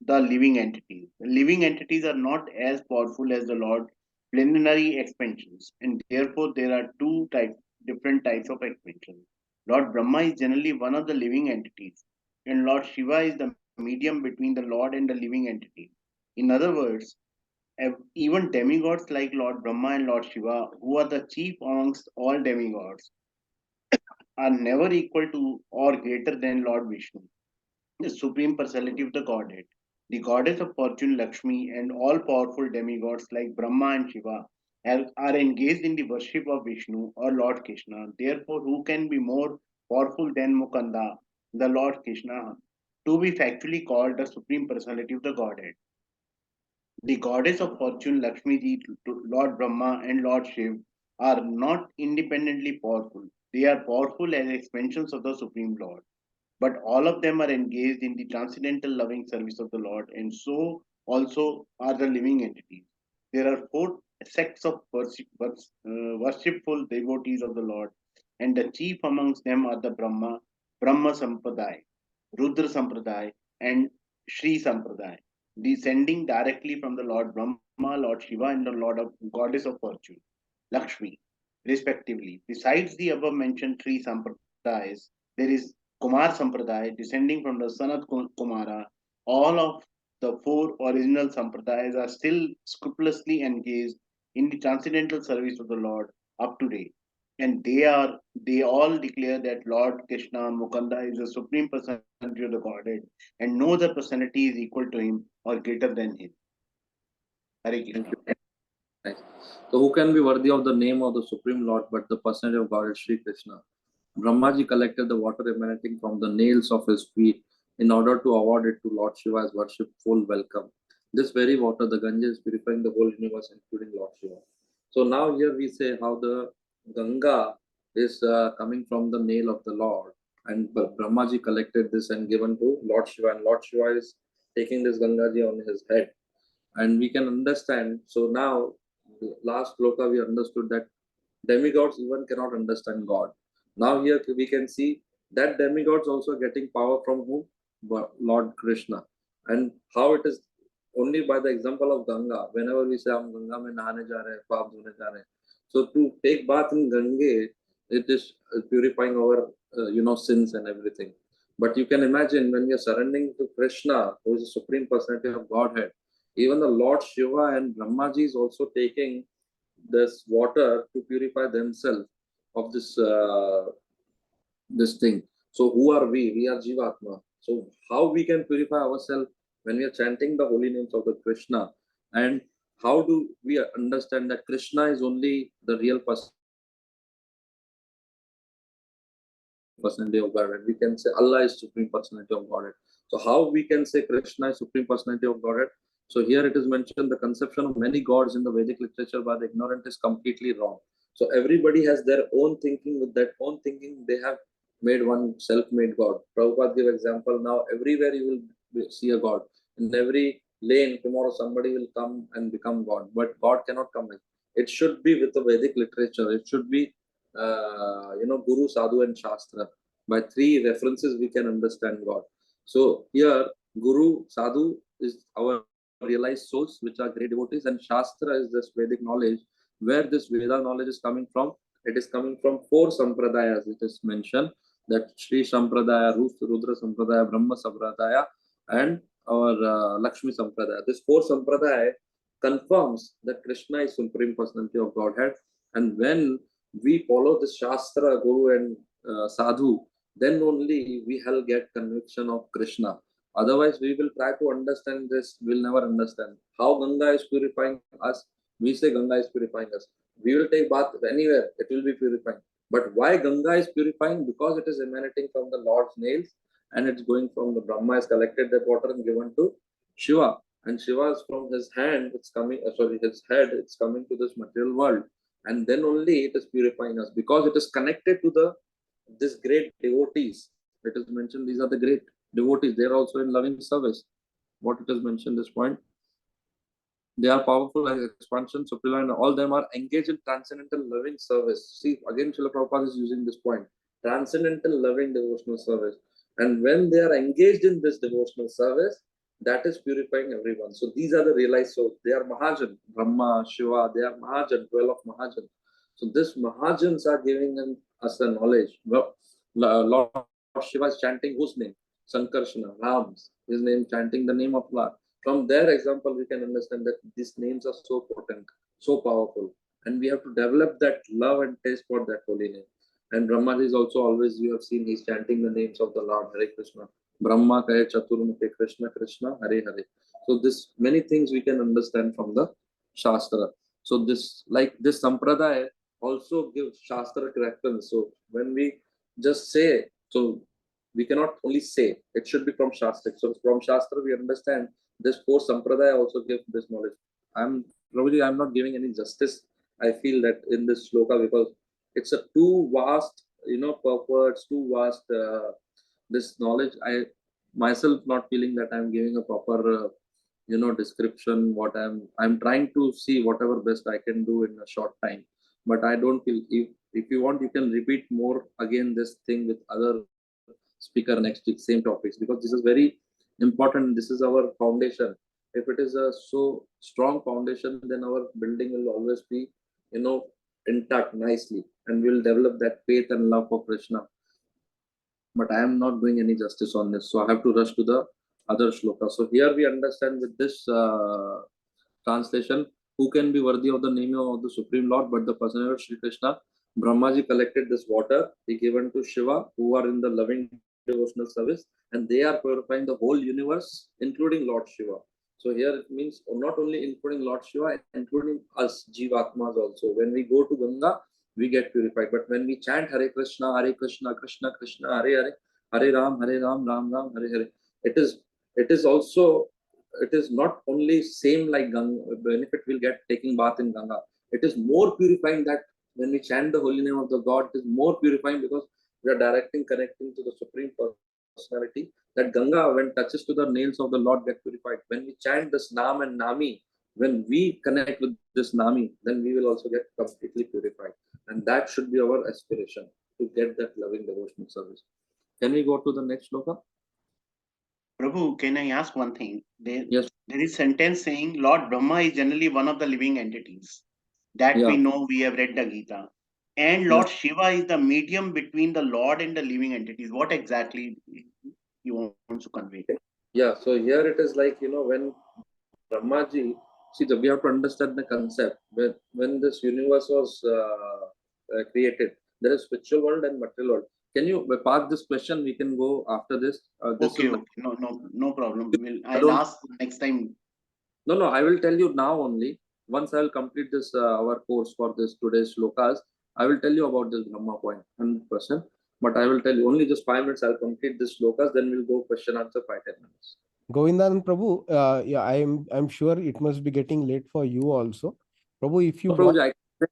the living entities. The living entities are not as powerful as the Lord plenary expansions, and therefore there are different types of expansions. Lord Brahma is generally one of the living entities, and Lord Shiva is the medium between the Lord and the living entity. In other words, even demigods like Lord Brahma and Lord Shiva, who are the chief amongst all demigods, are never equal to or greater than Lord Vishnu, the supreme personality of the Godhead. The goddess of fortune Lakshmi and all powerful demigods like Brahma and Shiva are engaged in the worship of Vishnu or Lord Krishna. Therefore, who can be more powerful than Mukunda, the Lord Krishna, to be factually called the supreme personality of the Godhead? The goddess of fortune Lakshmi ji, Lord Brahma and Lord Shiv are not independently powerful. They are powerful as expansions of the Supreme Lord, but all of them are engaged in the transcendental loving service of the Lord, and so also are the living entities. There are 4 sects of worshipful devotees of the Lord, and the chief amongst them are the Brahma Sampradaya, Rudra Sampradaya, and Shri Sampradaya, descending directly from the Lord Brahma, Lord Shiva, and the Goddess of Fortune, Lakshmi, respectively. Besides the above mentioned 3 Sampradayas, there is Kumar Sampradaya, descending from the son of Kumara. All of the 4 original Sampradayas are still scrupulously engaged in the transcendental service of the Lord up to date. And they all declare that Lord Krishna Mukunda is the supreme personality of the Godhead, and no other personality is equal to him or greater than him. Hare Krishna. Nice. So who can be worthy of the name of the Supreme Lord but the personality of God is Sri Krishna? Brahmaji collected the water emanating from the nails of his feet in order to award it to Lord Shiva as worshipful welcome. This very water, the Ganga, is purifying the whole universe, including Lord Shiva. So now here we say how the Ganga is coming from the nail of the Lord, and Brahmaji collected this and given to Lord Shiva, and Lord Shiva is taking this Gangaji on his head. And we can understand, so now last sloka we understood that demigods even cannot understand God. Now here we can see that demigods also getting power from whom? Lord Krishna. And how it is only by the example of Ganga. Whenever we say हम गंगा में नहाने जा रहे हैं, पाप धोने जा रहे हैं. So to take bath in Gange, it is purifying our sins and everything. But you can imagine when we are surrendering to Krishna, who is the supreme personality of Godhead, even the Lord Shiva and Brahmaji is also taking this water to purify themselves of this thing. So who are we? We are Jivatma. So how we can purify ourselves when we are chanting the holy names of the Krishna? And how do we understand that Krishna is only the real person? Personality of Godhead. We can say Allah is Supreme Personality of Godhead. So how we can say Krishna is Supreme Personality of Godhead? So here it is mentioned the conception of many gods in the Vedic literature by the ignorant is completely wrong. So everybody has their own thinking. With that own thinking, they have made one self-made God. Prabhupada gave example. Now everywhere you will see a God. In every lane, tomorrow somebody will come and become God. But God cannot come in. It should be with the Vedic literature. It should be, Guru, Sadhu, and Shastra. By three references, we can understand God. So here, Guru, Sadhu is our realized souls, which are great devotees, and Shastra is this Vedic knowledge. Where this Veda knowledge is coming from? It is coming from four sampradayas. It is mentioned that Sri Sampradaya, Rudra Sampradaya, Brahma Sampradaya, and our Lakshmi Sampradaya. This four sampradaya confirms that Krishna is Supreme Personality of Godhead. And when we follow this Shastra, Guru, and Sadhu, then only we will get conviction of Krishna. Otherwise, we will try to understand this, we'll never understand. How Ganga is purifying us? We say Ganga is purifying us. We will take bath anywhere, it will be purifying. But why Ganga is purifying? Because it is emanating from the Lord's nails and it's going from the Brahma has collected that water and given to Shiva. And Shiva is from his hand, it's coming, his head, it's coming to this material world. And then only it is purifying us because it is connected to this great devotees. It is mentioned these are the great devotees. They are also in loving service. What it is mentioned this point. They are powerful as expansion, Supreme, and all them are engaged in transcendental loving service. See, again, Srila Prabhupada is using this point. Transcendental loving devotional service. And when they are engaged in this devotional service, that is purifying everyone. So these are the realized souls. They are Mahajan, Brahma, Shiva, they are Mahajan, 12 of Mahajan. So this Mahajans are giving us the knowledge. Well, Lord Shiva is chanting whose name? Sankarshana, Ram's, his name, chanting the name of Lord. From their example, we can understand that these names are so potent, so powerful. And we have to develop that love and taste for that holy name. And Brahma is also always, you have seen, he's chanting the names of the Lord, Hare Krishna. Brahma kahe chaturmukhe Krishna, Krishna, Hare Hare. So this, many things we can understand from the Shastra. So this, like this Sampradaya also gives Shastra reference. So when we just say, so we cannot only say, it should be from Shastra. So from Shastra, we understand this four Sampradaya also give this knowledge. I'm not giving any justice. I feel that in this sloka because it's a too vast, purports, too vast, this knowledge. I myself not feeling that I'm giving a proper, description, what I'm trying to see whatever best I can do in a short time. But I don't feel, if you want, you can repeat more again this thing with other speaker next week, same topics, because this is very important. This is our foundation. If it is a so strong foundation, then our building will always be, intact nicely, and we'll develop that faith and love for Krishna. But I am not doing any justice on this, so I have to rush to the other shloka. So here we understand with this translation, who can be worthy of the name of the Supreme Lord but the person of Sri Krishna. Brahmaji collected this water, he given to Shiva, who are in the loving devotional service, and they are purifying the whole universe, including Lord Shiva. So here it means not only including Lord Shiva, including us, Jivatmas also. When we go to Ganga, we get purified. But when we chant Hare Krishna, Krishna Krishna, Hare Hare, Hare Ram, Ram Ram, Hare Hare, it is not only same like Ganga, benefit we'll get taking bath in Ganga. It is more purifying that when we chant the holy name of the God, it is more purifying because we are connecting to the Supreme Personality. That Ganga, when touches to the nails of the Lord, get purified. When we chant this Nam and Nami, when we connect with this Nami, then we will also get completely purified. And that should be our aspiration, to get that loving devotional service. Can we go to the next shloka? Prabhu, can I ask one thing? Yes. There is sentence saying Lord Brahma is generally one of the living entities. That Yeah. we know, we have read the Gita. And Lord Shiva is the medium between the Lord and the living entities. What exactly you want to convey? Yeah, so here it is like, when Brahmaji, see, we have to understand the concept. When this universe was created, there is spiritual world and material world. Can you park this question? We can go after this. Okay. No problem. I'll ask next time. No, I will tell you now only. Once I will complete this our course for this today's shlokas, I will tell you about this Brahma point 100%. But I will tell you only just 5 minutes. I'll complete this slokas, then we'll go question answer 5-10 minutes. Govindananda Prabhu, yeah, I'm sure it must be getting late for you also. Prabhu, if you So, want, Prabhuji, I can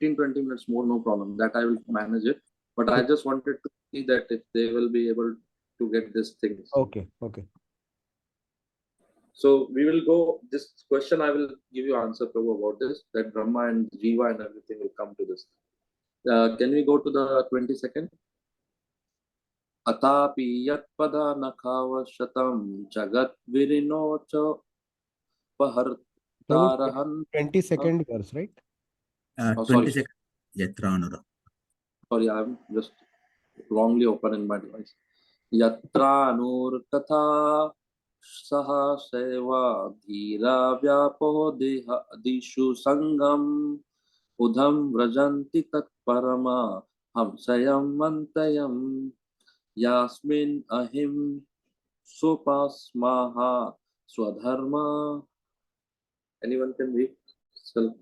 take 15-20 minutes more, no problem. That I will manage it. But I just wanted to see that if they will be able to get these things. okay. So we will go, this question I will give you answer, Prabhu, about this, that Brahma and Jiva and everything will come to this. Can we go to the 22nd? Atapi yatpada nakhavashatam jagat virinocha Prabhu, pahartarahan. 22nd verse, right? 22nd. Yatranura. Sorry, I'm just wrongly open in my device. Yatranur katha saha seva dhira vyapo deha dishu sangam udham vrajanti tat parama hamsayam mantayam yasmin ahim supasmaha swadharma. Anyone can read? Self.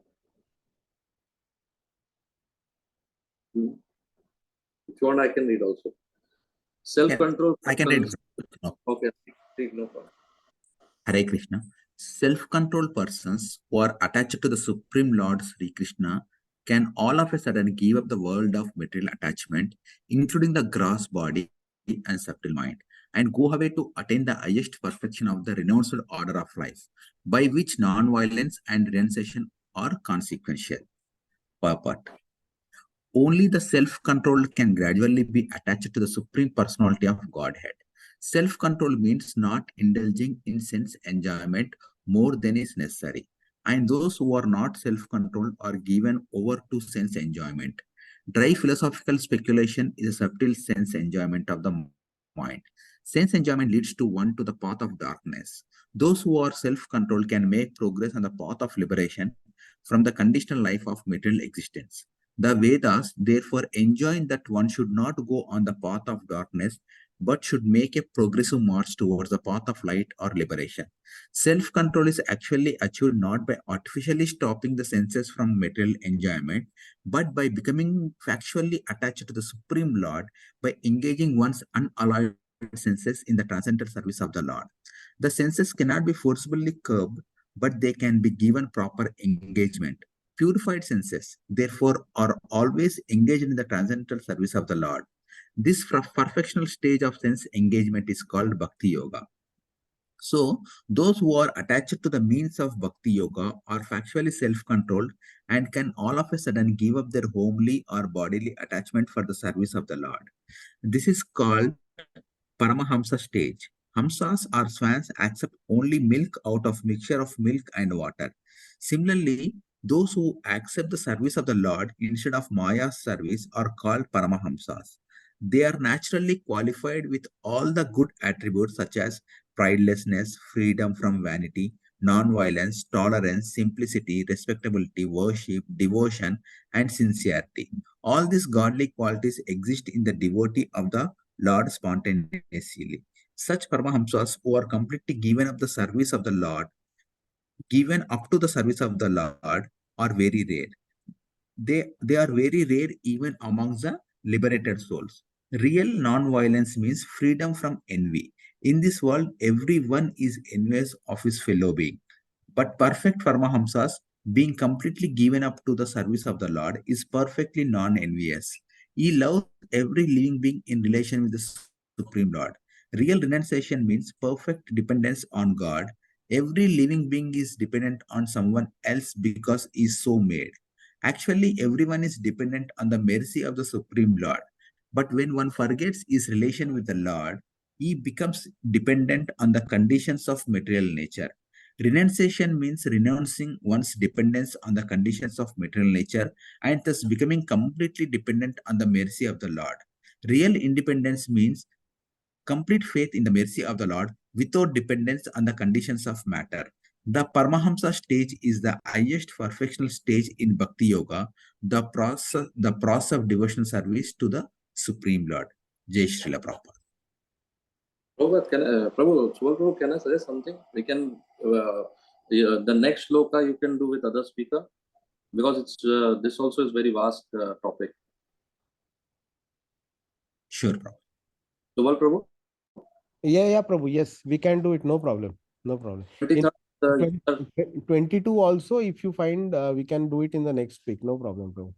If you want, I can read also. Self-control. I can read. No. Okay, read, no problem. Hare Krishna. Self-controlled persons who are attached to the Supreme Lord Sri Krishna can all of a sudden give up the world of material attachment, including the gross body and subtle mind, and go away to attain the highest perfection of the renounced order of life, by which non-violence and renunciation are consequential. Purport. Only the self-control can gradually be attached to the Supreme Personality of Godhead. Self-control means not indulging in sense enjoyment more than is necessary. And those who are not self-controlled are given over to sense enjoyment. Dry philosophical speculation is a subtle sense enjoyment of the mind. Sense enjoyment leads to one to the path of darkness. Those who are self-controlled can make progress on the path of liberation from the conditional life of material existence. The Vedas therefore enjoin that one should not go on the path of darkness, but should make a progressive march towards the path of light or liberation. Self-control is actually achieved not by artificially stopping the senses from material enjoyment, but by becoming factually attached to the Supreme Lord by engaging one's unalloyed senses in the transcendental service of the Lord. The senses cannot be forcibly curbed, but they can be given proper engagement. Purified senses, therefore, are always engaged in the transcendental service of the Lord. This perfectional stage of sense engagement is called Bhakti Yoga. So, those who are attached to the means of Bhakti Yoga are factually self-controlled and can all of a sudden give up their homely or bodily attachment for the service of the Lord. This is called Paramahamsa stage. Hamsas or swans accept only milk out of mixture of milk and water. Similarly, those who accept the service of the Lord instead of Maya's service are called Paramahamsas. They are naturally qualified with all the good attributes such as pridelessness, freedom from vanity, non-violence, tolerance, simplicity, respectability, worship, devotion, and sincerity. All these godly qualities exist in the devotee of the Lord spontaneously. Such Paramahamsas who are completely given up the service of the Lord, given up to the service of the Lord, are very rare. They are very rare even amongst the liberated souls. Real non-violence means freedom from envy. In this world, everyone is envious of his fellow being. But perfect Paramahamsas, being completely given up to the service of the Lord, is perfectly non-envious. He loves every living being in relation with the Supreme Lord. Real renunciation means perfect dependence on God. Every living being is dependent on someone else because he is so made. Actually, everyone is dependent on the mercy of the Supreme Lord. But when one forgets his relation with the Lord, he becomes dependent on the conditions of material nature. Renunciation means renouncing one's dependence on the conditions of material nature and thus becoming completely dependent on the mercy of the Lord. Real independence means complete faith in the mercy of the Lord without dependence on the conditions of matter. The Paramahamsa stage is the highest perfectional stage in Bhakti Yoga, the process of devotional service to the Supreme Lord. Jai Srila Prabhupada. Prabhu, can I suggest something? We can, the next sloka you can do with other speaker, because it's this also is very vast topic. Sure, Prabhu. Subal Prabhu? Yeah, Prabhu. Yes, we can do it. No problem. No problem. In 23rd, 22 also, if you find, we can do it in the next week. No problem, Prabhu.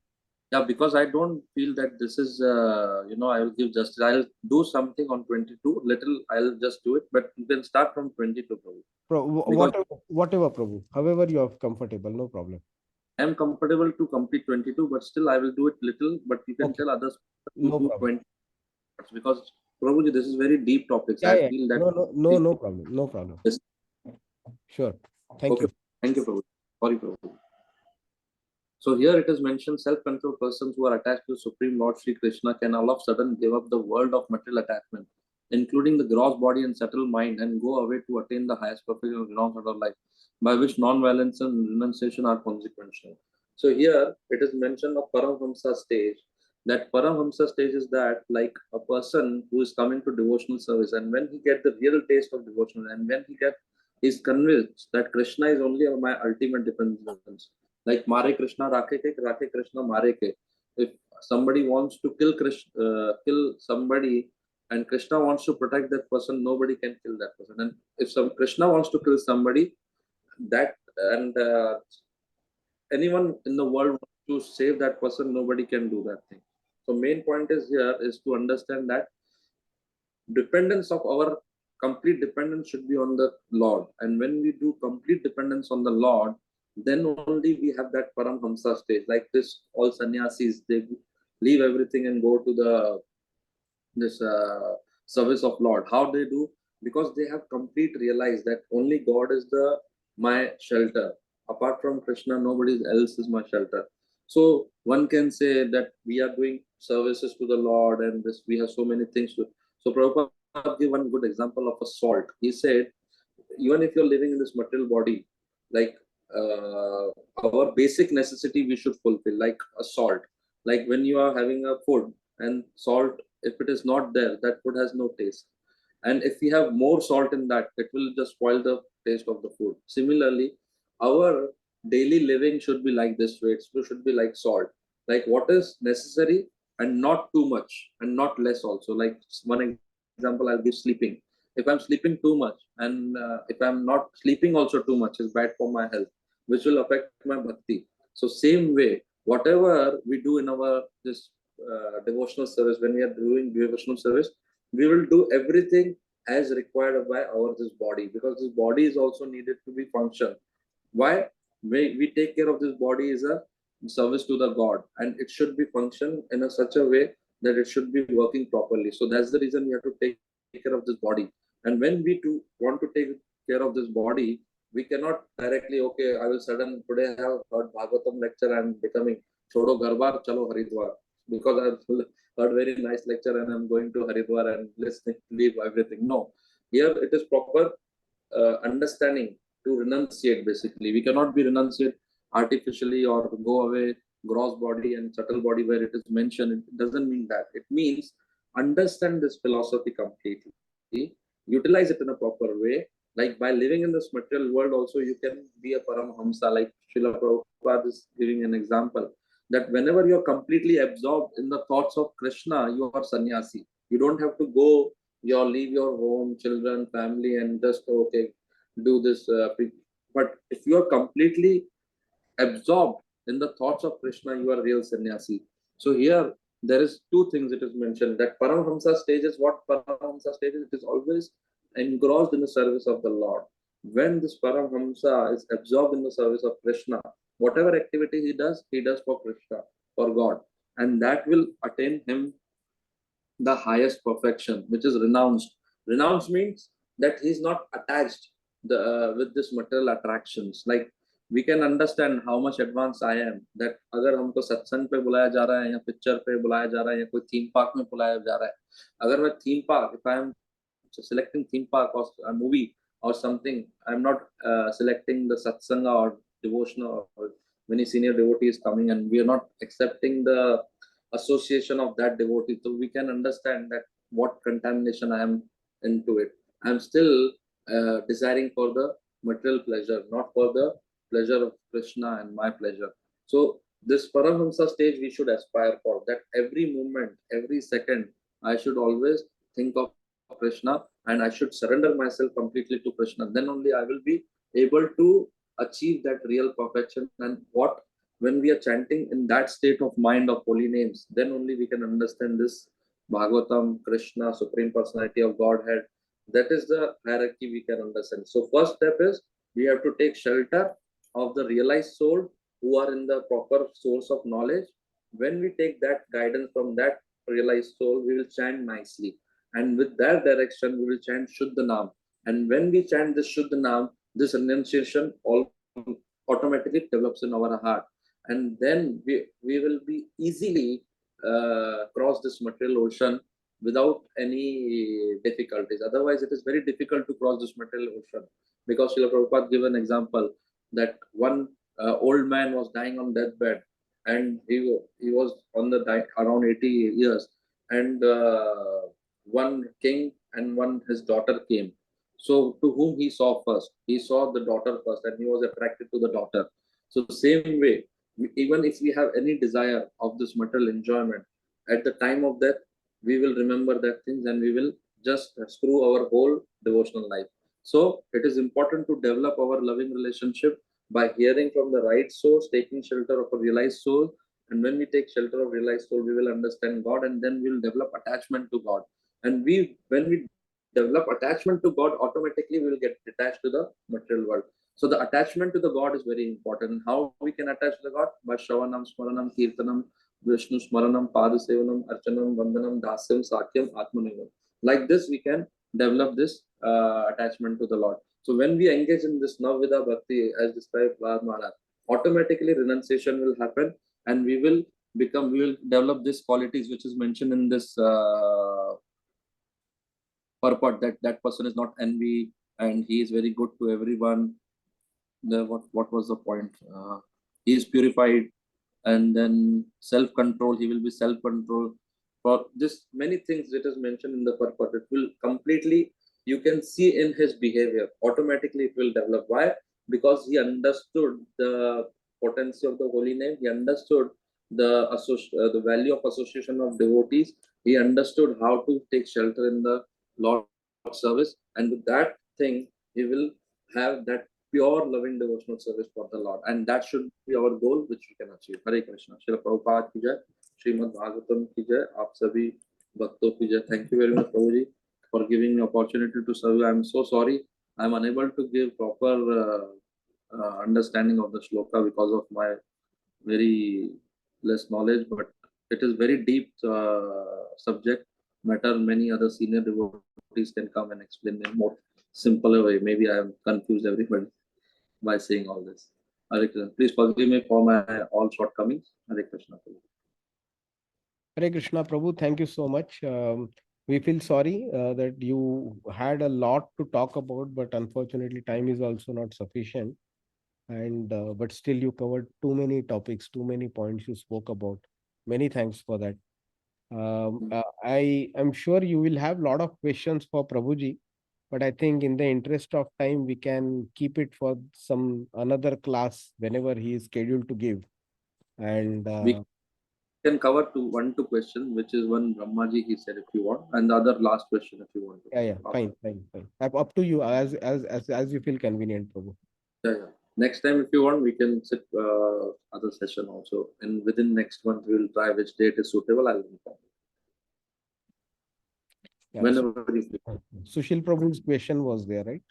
yeah, because I don't feel that this is, I will give justice. I'll do something on 22, little, I'll just do it, but you can start from 22, Prabhu. Because Whatever, Prabhu. However you are comfortable, no problem. I am comfortable to complete 22, but still I will do it little, but you can tell others to No do problem. 20. Because, Prabhuji, this is very deep topics. Yeah, I feel that. No problem. No problem. Yes. Sure. Thank you. Thank you, Prabhu. Sorry, Prabhu. So here it is mentioned, self-controlled persons who are attached to Supreme Lord Sri Krishna can all of a sudden give up the world of material attachment, including the gross body and subtle mind, and go away to attain the highest perfection of renounced of life, by which non-violence and renunciation are consequential. So here it is mentioned of Paramhamsa stage. That Paramhamsa stage is that like a person who is coming to devotional service, and when he gets the real taste of devotional, and when is convinced that Krishna is only my ultimate dependence. Like Mare Krishna Rakhe Ke, Rakhe Krishna Mare Ke. If somebody wants to kill somebody, and Krishna wants to protect that person, nobody can kill that person. And if Krishna wants to kill somebody, anyone in the world wants to save that person, nobody can do that thing. So main point is here is to understand that dependence of our complete dependence should be on the Lord. And when we do complete dependence on the Lord, then only we have that Paramhamsa stage. Like this, all sannyasis, they leave everything and go to this service of Lord. How they do? Because they have complete realized that only God is my shelter. Apart from Krishna, nobody else is my shelter. So one can say that we are doing services to the Lord, and this we have so many things to. So Prabhupada gave one good example of a salt. He said, even if you're living in this material body, like our basic necessity we should fulfill, like a salt. Like when you are having a food and salt, if it is not there, that food has no taste. And if we have more salt in that, it will just spoil the taste of the food. Similarly, our daily living should be like this way. It should be like salt. Like what is necessary and not too much and not less also. Like one example I'll give, sleeping. If I'm sleeping too much and if I'm not sleeping also too much is bad for my health, which will affect my bhakti. So same way, whatever we do in our this devotional service, when we are doing devotional service, we will do everything as required by this body, because this body is also needed to be function. Why? We take care of this body is a service to the God, and it should be function in such a way that it should be working properly. So that's the reason we have to take care of this body. And when we want to take care of this body, we cannot directly, okay, I will today I have heard Bhagavatam lecture and becoming Chodo Garbar, Chalo Haridwar, because I've heard very nice lecture and I'm going to Haridwar and leave everything. No, here it is proper understanding to renunciate. Basically, we cannot be renunciate artificially or go away gross body and subtle body where it is mentioned. It doesn't mean that. It means understand this philosophy completely, utilize it in a proper way. Like by living in this material world also, you can be a Paramhamsa. Like Srila Prabhupada is giving an example that whenever you're completely absorbed in the thoughts of Krishna, you are sannyasi. You don't have to go, leave your home, children, family, and just, okay, do this. But if you are completely absorbed in the thoughts of Krishna, you are real sannyasi. So here, there is two things it is mentioned, that Paramhamsa stage is what Paramhamsa stage is. It is always engrossed in the service of the Lord. When this Paramhamsa is absorbed in the service of Krishna, whatever activity he does for Krishna, for God. And that will attain him the highest perfection, which is renounced. Renounced means that he is not attached with this material attractions. Like we can understand how much advanced I am. That अगर हमको सत्संग पे बुलाया जा रहा है या picture पे बुलाया जा रहा है या कोई थीम पार्क में बुलाया जा रहा है, अगर मैं theme park, if I am selecting theme park or a movie or something, I'm not selecting the satsanga or devotional or many senior devotees coming, and we are not accepting the association of that devotee. So we can understand that what contamination I am into it. I'm still desiring for the material pleasure, not for the pleasure of Krishna and my pleasure. So this Paramhamsa stage we should aspire for, that every moment, every second, I should always think of Krishna and I should surrender myself completely to Krishna. Then only I will be able to achieve that real perfection. And when we are chanting in that state of mind of holy names, then only we can understand this Bhagavatam, Krishna, Supreme Personality of Godhead. That is the hierarchy we can understand. So first step is we have to take shelter of the realized soul who are in the proper source of knowledge. When we take that guidance from that realized soul, we will chant nicely. And with that direction, we will chant Shuddha Nam. And when we chant this Shuddha Nam, this renunciation all automatically develops in our heart. And then we will be easily cross this material ocean without any difficulties. Otherwise, it is very difficult to cross this material ocean. Because Srila Prabhupada gave an example that one old man was dying on deathbed, and he was on the around 80 years, and one king and one his daughter came. So to whom he saw first? He saw the daughter first, and he was attracted to the daughter. So same way, even if we have any desire of this material enjoyment, at the time of death, we will remember that things and we will just screw our whole devotional life. So it is important to develop our loving relationship by hearing from the right source, taking shelter of a realized soul. And when we take shelter of realized soul, we will understand God, and then we will develop attachment to God. And when we develop attachment to God, automatically we will get detached to the material world. So the attachment to the God is very important. How we can attach to the God? By Shravanam, Smaranam, Kirtanam, Vishnu Smaranam, Padasevanam, Archanam, Vandanam, Dasyam, Sakyam, Atmanevam. Like this, we can develop this attachment to the Lord. So when we engage in this Navvida Bhakti, as described by Maharaj, automatically renunciation will happen, and we will develop these qualities which is mentioned in this purport, that person is not envy and he is very good to everyone. What was the point? He is purified, and then self-control. He will be self-control. For this, many things that is mentioned in the purport, it will completely, you can see in his behavior. Automatically, it will develop. Why? Because he understood the potency of the holy name. He understood the value of association of devotees. He understood how to take shelter in the Lord's service, and with that thing, he will have that pure loving devotional service for the Lord, and that should be our goal, which we can achieve. Hare Krishna. Srila Prabhupada ki jai, Srimad Bhagavatam ki jai, aap sabhi bhakto ki jai. Thank you very much, Prabhuji, for giving me opportunity to serve you. I am so sorry I am unable to give proper understanding of the shloka because of my very less knowledge, but it is very deep subject matter. Many other senior devotees can come and explain in more simpler way. Maybe I have confused everybody by saying all this. Hare Krishna. Please forgive me for my all shortcomings. Hare Krishna. Hare Krishna, Prabhu. Thank you so much. We feel sorry that you had a lot to talk about, but unfortunately, time is also not sufficient. And but still, you covered too many topics, too many points you spoke about. Many thanks for that. I am sure you will have a lot of questions for Prabhuji, but I think in the interest of time, we can keep it for some another class whenever he is scheduled to give. And We can cover one, two questions, which is one Brahmaji he said if you want, and the other last question if you want to. yeah, fine. Up to you as you feel convenient, Prabhu. Yeah. Next time, if you want, we can sit other session also, and within next month we will try which date is suitable. I will inform. Yeah, Whenever Sushil Prabhu's question was there, right?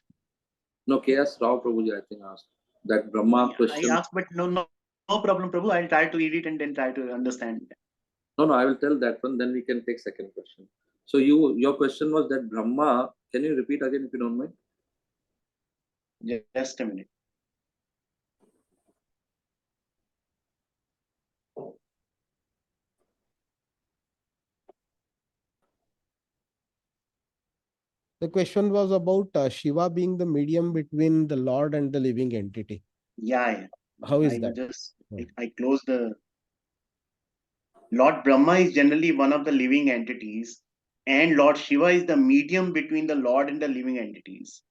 No, K.S. Rao Prabhuji, I think, asked that Brahma question. I asked, but no problem, Prabhu. I'll try to read it and then try to understand. No, I will tell that one. Then we can take second question. So your question was that Brahma. Can you repeat again if you don't mind? Just a minute. The question was about Shiva being the medium between the Lord and the living entity. Yeah. How is that? I closed the. Lord Brahma is generally one of the living entities, and Lord Shiva is the medium between the Lord and the living entities.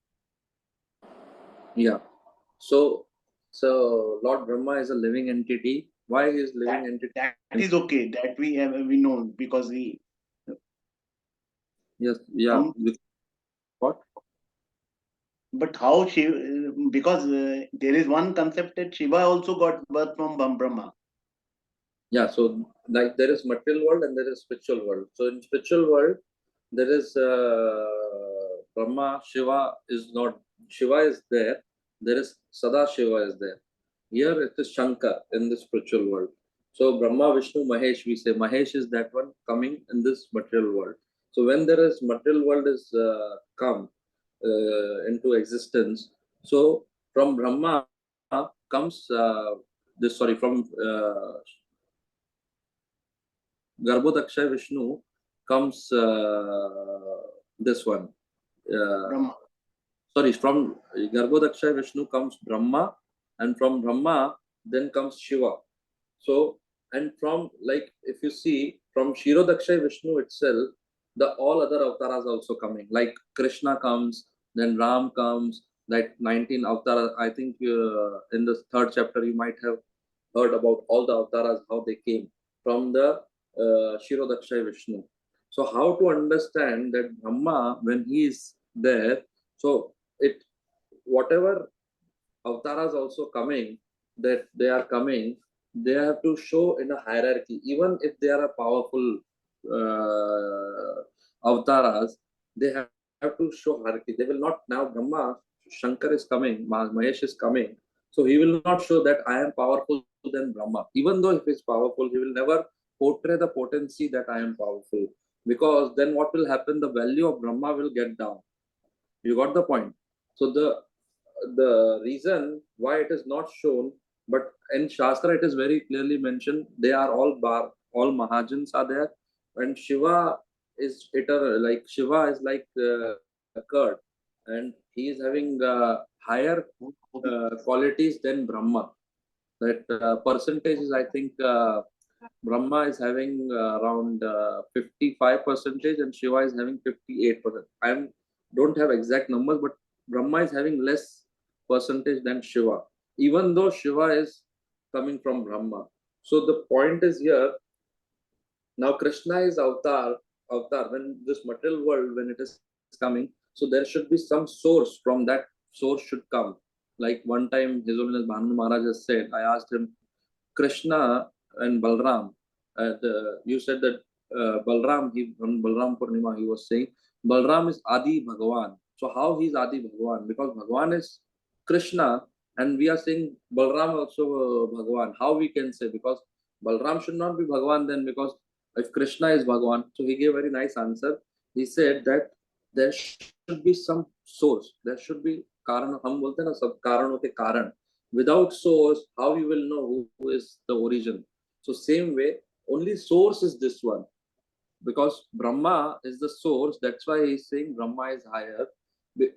Yeah. So Lord Brahma is a living entity. Why is living entity? That is okay. That we know because Yes, yeah. What? But how Shiva, because there is one concept that Shiva also got birth from Brahma. Yeah, so like there is material world and there is spiritual world. So in spiritual world, there is Brahma, Shiva is not, Shiva is there. There is Sada Shiva is there. Here it is Shankar in the spiritual world. So Brahma, Vishnu, Mahesh, we say Mahesh is that one coming in this material world. So when there is material world is come into existence, so from Brahma comes this, sorry, from Garbhodakshay Vishnu comes this one. Brahma. Sorry, from Garbhodakshay Vishnu comes Brahma, and from Brahma then comes Shiva. So, and from, like, if you see from Shirodakshay Vishnu itself, the all other avatars also coming. Like Krishna comes, then Ram comes, like 19 avatars. I think in the third chapter you might have heard about all the avatars, how they came from the Shirodakshay Vishnu. So how to understand that Brahma, when he is there, so it, whatever avatars also coming, that they are coming, they have to show in a hierarchy. Even if they are a powerful avatars, they have to show hierarchy. They will not, now Brahma, Shankar is coming, Mahesh is coming, so he will not show that I am powerful than Brahma. Even though if he is powerful, he will never portray the potency that I am powerful, because then what will happen, the value of Brahma will get down. You got the point? So the reason why it is not shown, but in Shastra it is very clearly mentioned, they are all Mahajans are there, and Shiva is like Shiva is like a curd, and he is having higher qualities than Brahma. That percentage is, I think, Brahma is having around 55 percentage and Shiva is having 58%. I don't have exact numbers, but Brahma is having less percentage than Shiva, even though Shiva is coming from Brahma. So the point is here, now Krishna is avatar, when this material world, when it is coming, so there should be some source, from that source should come. Like one time His Holiness Bhanu Maharaj has said, I asked him, Krishna and Balram, you said that Balram, on Balram Purnima, he was saying, Balram is Adi Bhagavan. So how he is Adi Bhagavan? Because Bhagavan is Krishna, and we are saying Balram also Bhagavan. How we can say? Because Balram should not be Bhagavan then, because if Krishna is Bhagavan. So he gave a very nice answer. He said that there should be some source. There should be Karan. हम बोलते हैं ना सब कारणों के कारण. Without source, how you will know who is the origin? So same way, only source is this one. Because Brahma is the source, that's why he is saying Brahma is higher.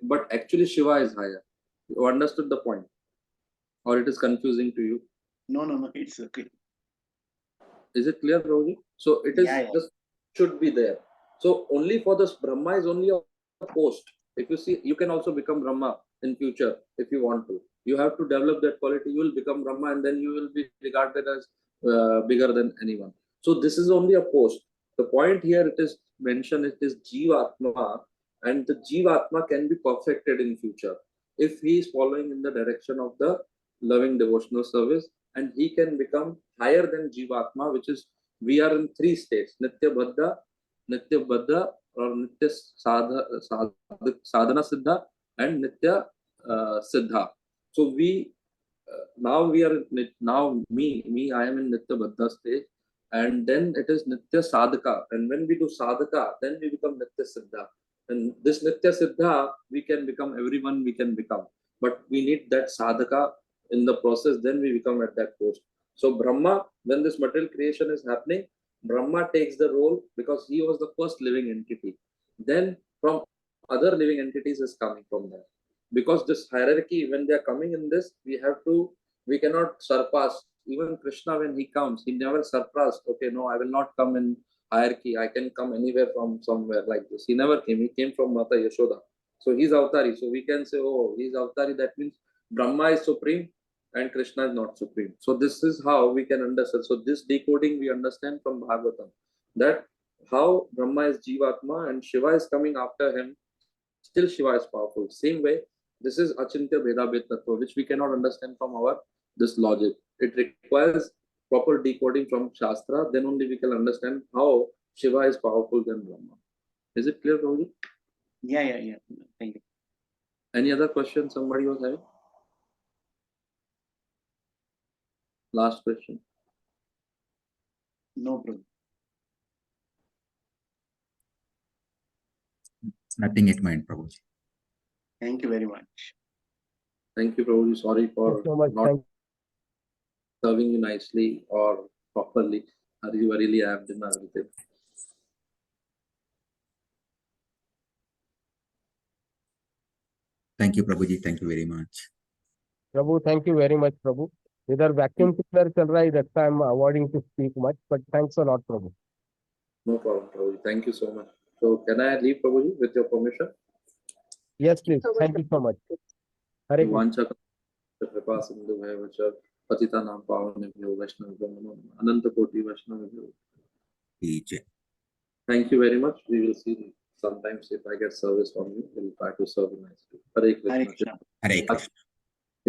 But actually Shiva is higher. You understood the point? Or it is confusing to you? No, it's okay. Is it clear, Rohit? So it is Yeah. just should be there. So only for this Brahma is only a post. If you see, you can also become Brahma in future if you want to. You have to develop that quality. You will become Brahma, and then you will be regarded as bigger than anyone. So this is only a post. The point here, it is mentioned, it is Jivatma, and the Jivatma can be perfected in future if he is following in the direction of the loving devotional service, and he can become higher than Jivatma, which is, we are in three states: Nitya Baddha, or Nitya Sadhana Siddha, and Nitya Siddha. So now we are now me I am in Nitya Baddha stage, and then it is Nitya Sadhaka, and when we do Sadhaka, then we become Nitya Siddha. And this Nitya Siddha, we can become, everyone we can become, but we need that Sadhaka in the process, then we become at that post. So Brahma, when this material creation is happening, Brahma takes the role because he was the first living entity. Then from other living entities is coming from there. Because this hierarchy, when they are coming in this, we cannot surpass. Even Krishna, when he comes, he never surpassed. Okay, no, I will not come in hierarchy. I can come anywhere from somewhere like this. He never came. He came from Mata Yashoda. So he's Avatari. So we can say, oh, he's Avatari. That means Brahma is supreme and Krishna is not supreme. So this is how we can understand. So this decoding we understand from Bhagavatam, that how Brahma is Jivatma and Shiva is coming after him, still Shiva is powerful. Same way, this is Achintya Bheda Bhed Tattva, which we cannot understand from our this logic. It requires proper decoding from Shastra, then only we can understand how Shiva is powerful than Brahma. Is it clear, Prabhuji? Yeah. Thank you. Any other question somebody was having? Last question. No problem. Nothing at mind, Prabhuji. Thank you very much. Thank you, Prabhuji. Sorry for Thank you so much. not serving you nicely or properly. You were really apt in everything. Thank you, Prabhuji. Thank you very much. Prabhu, thank you very much, Prabhu. इधर vacuum cleaner चल रहा है, that's why I'm avoiding to speak much, but thanks a lot, Prabhu. No problem, Prabhuji. Thank you so much. So, can I leave, Prabhuji, with your permission? Yes, please. Thank you so much. Hare Krishna. Vancha कृपा सिंधु है वच पतिता नाम पावनेभ्यो वैष्णवेभ्यो नमो नमः अनंत कोटि वैष्णवेभ्यो. Thank you very much. We will see sometimes if I get service from you, we'll try to serve you nicely. Hare Hare Krishna. Krishna. Hare Krishna.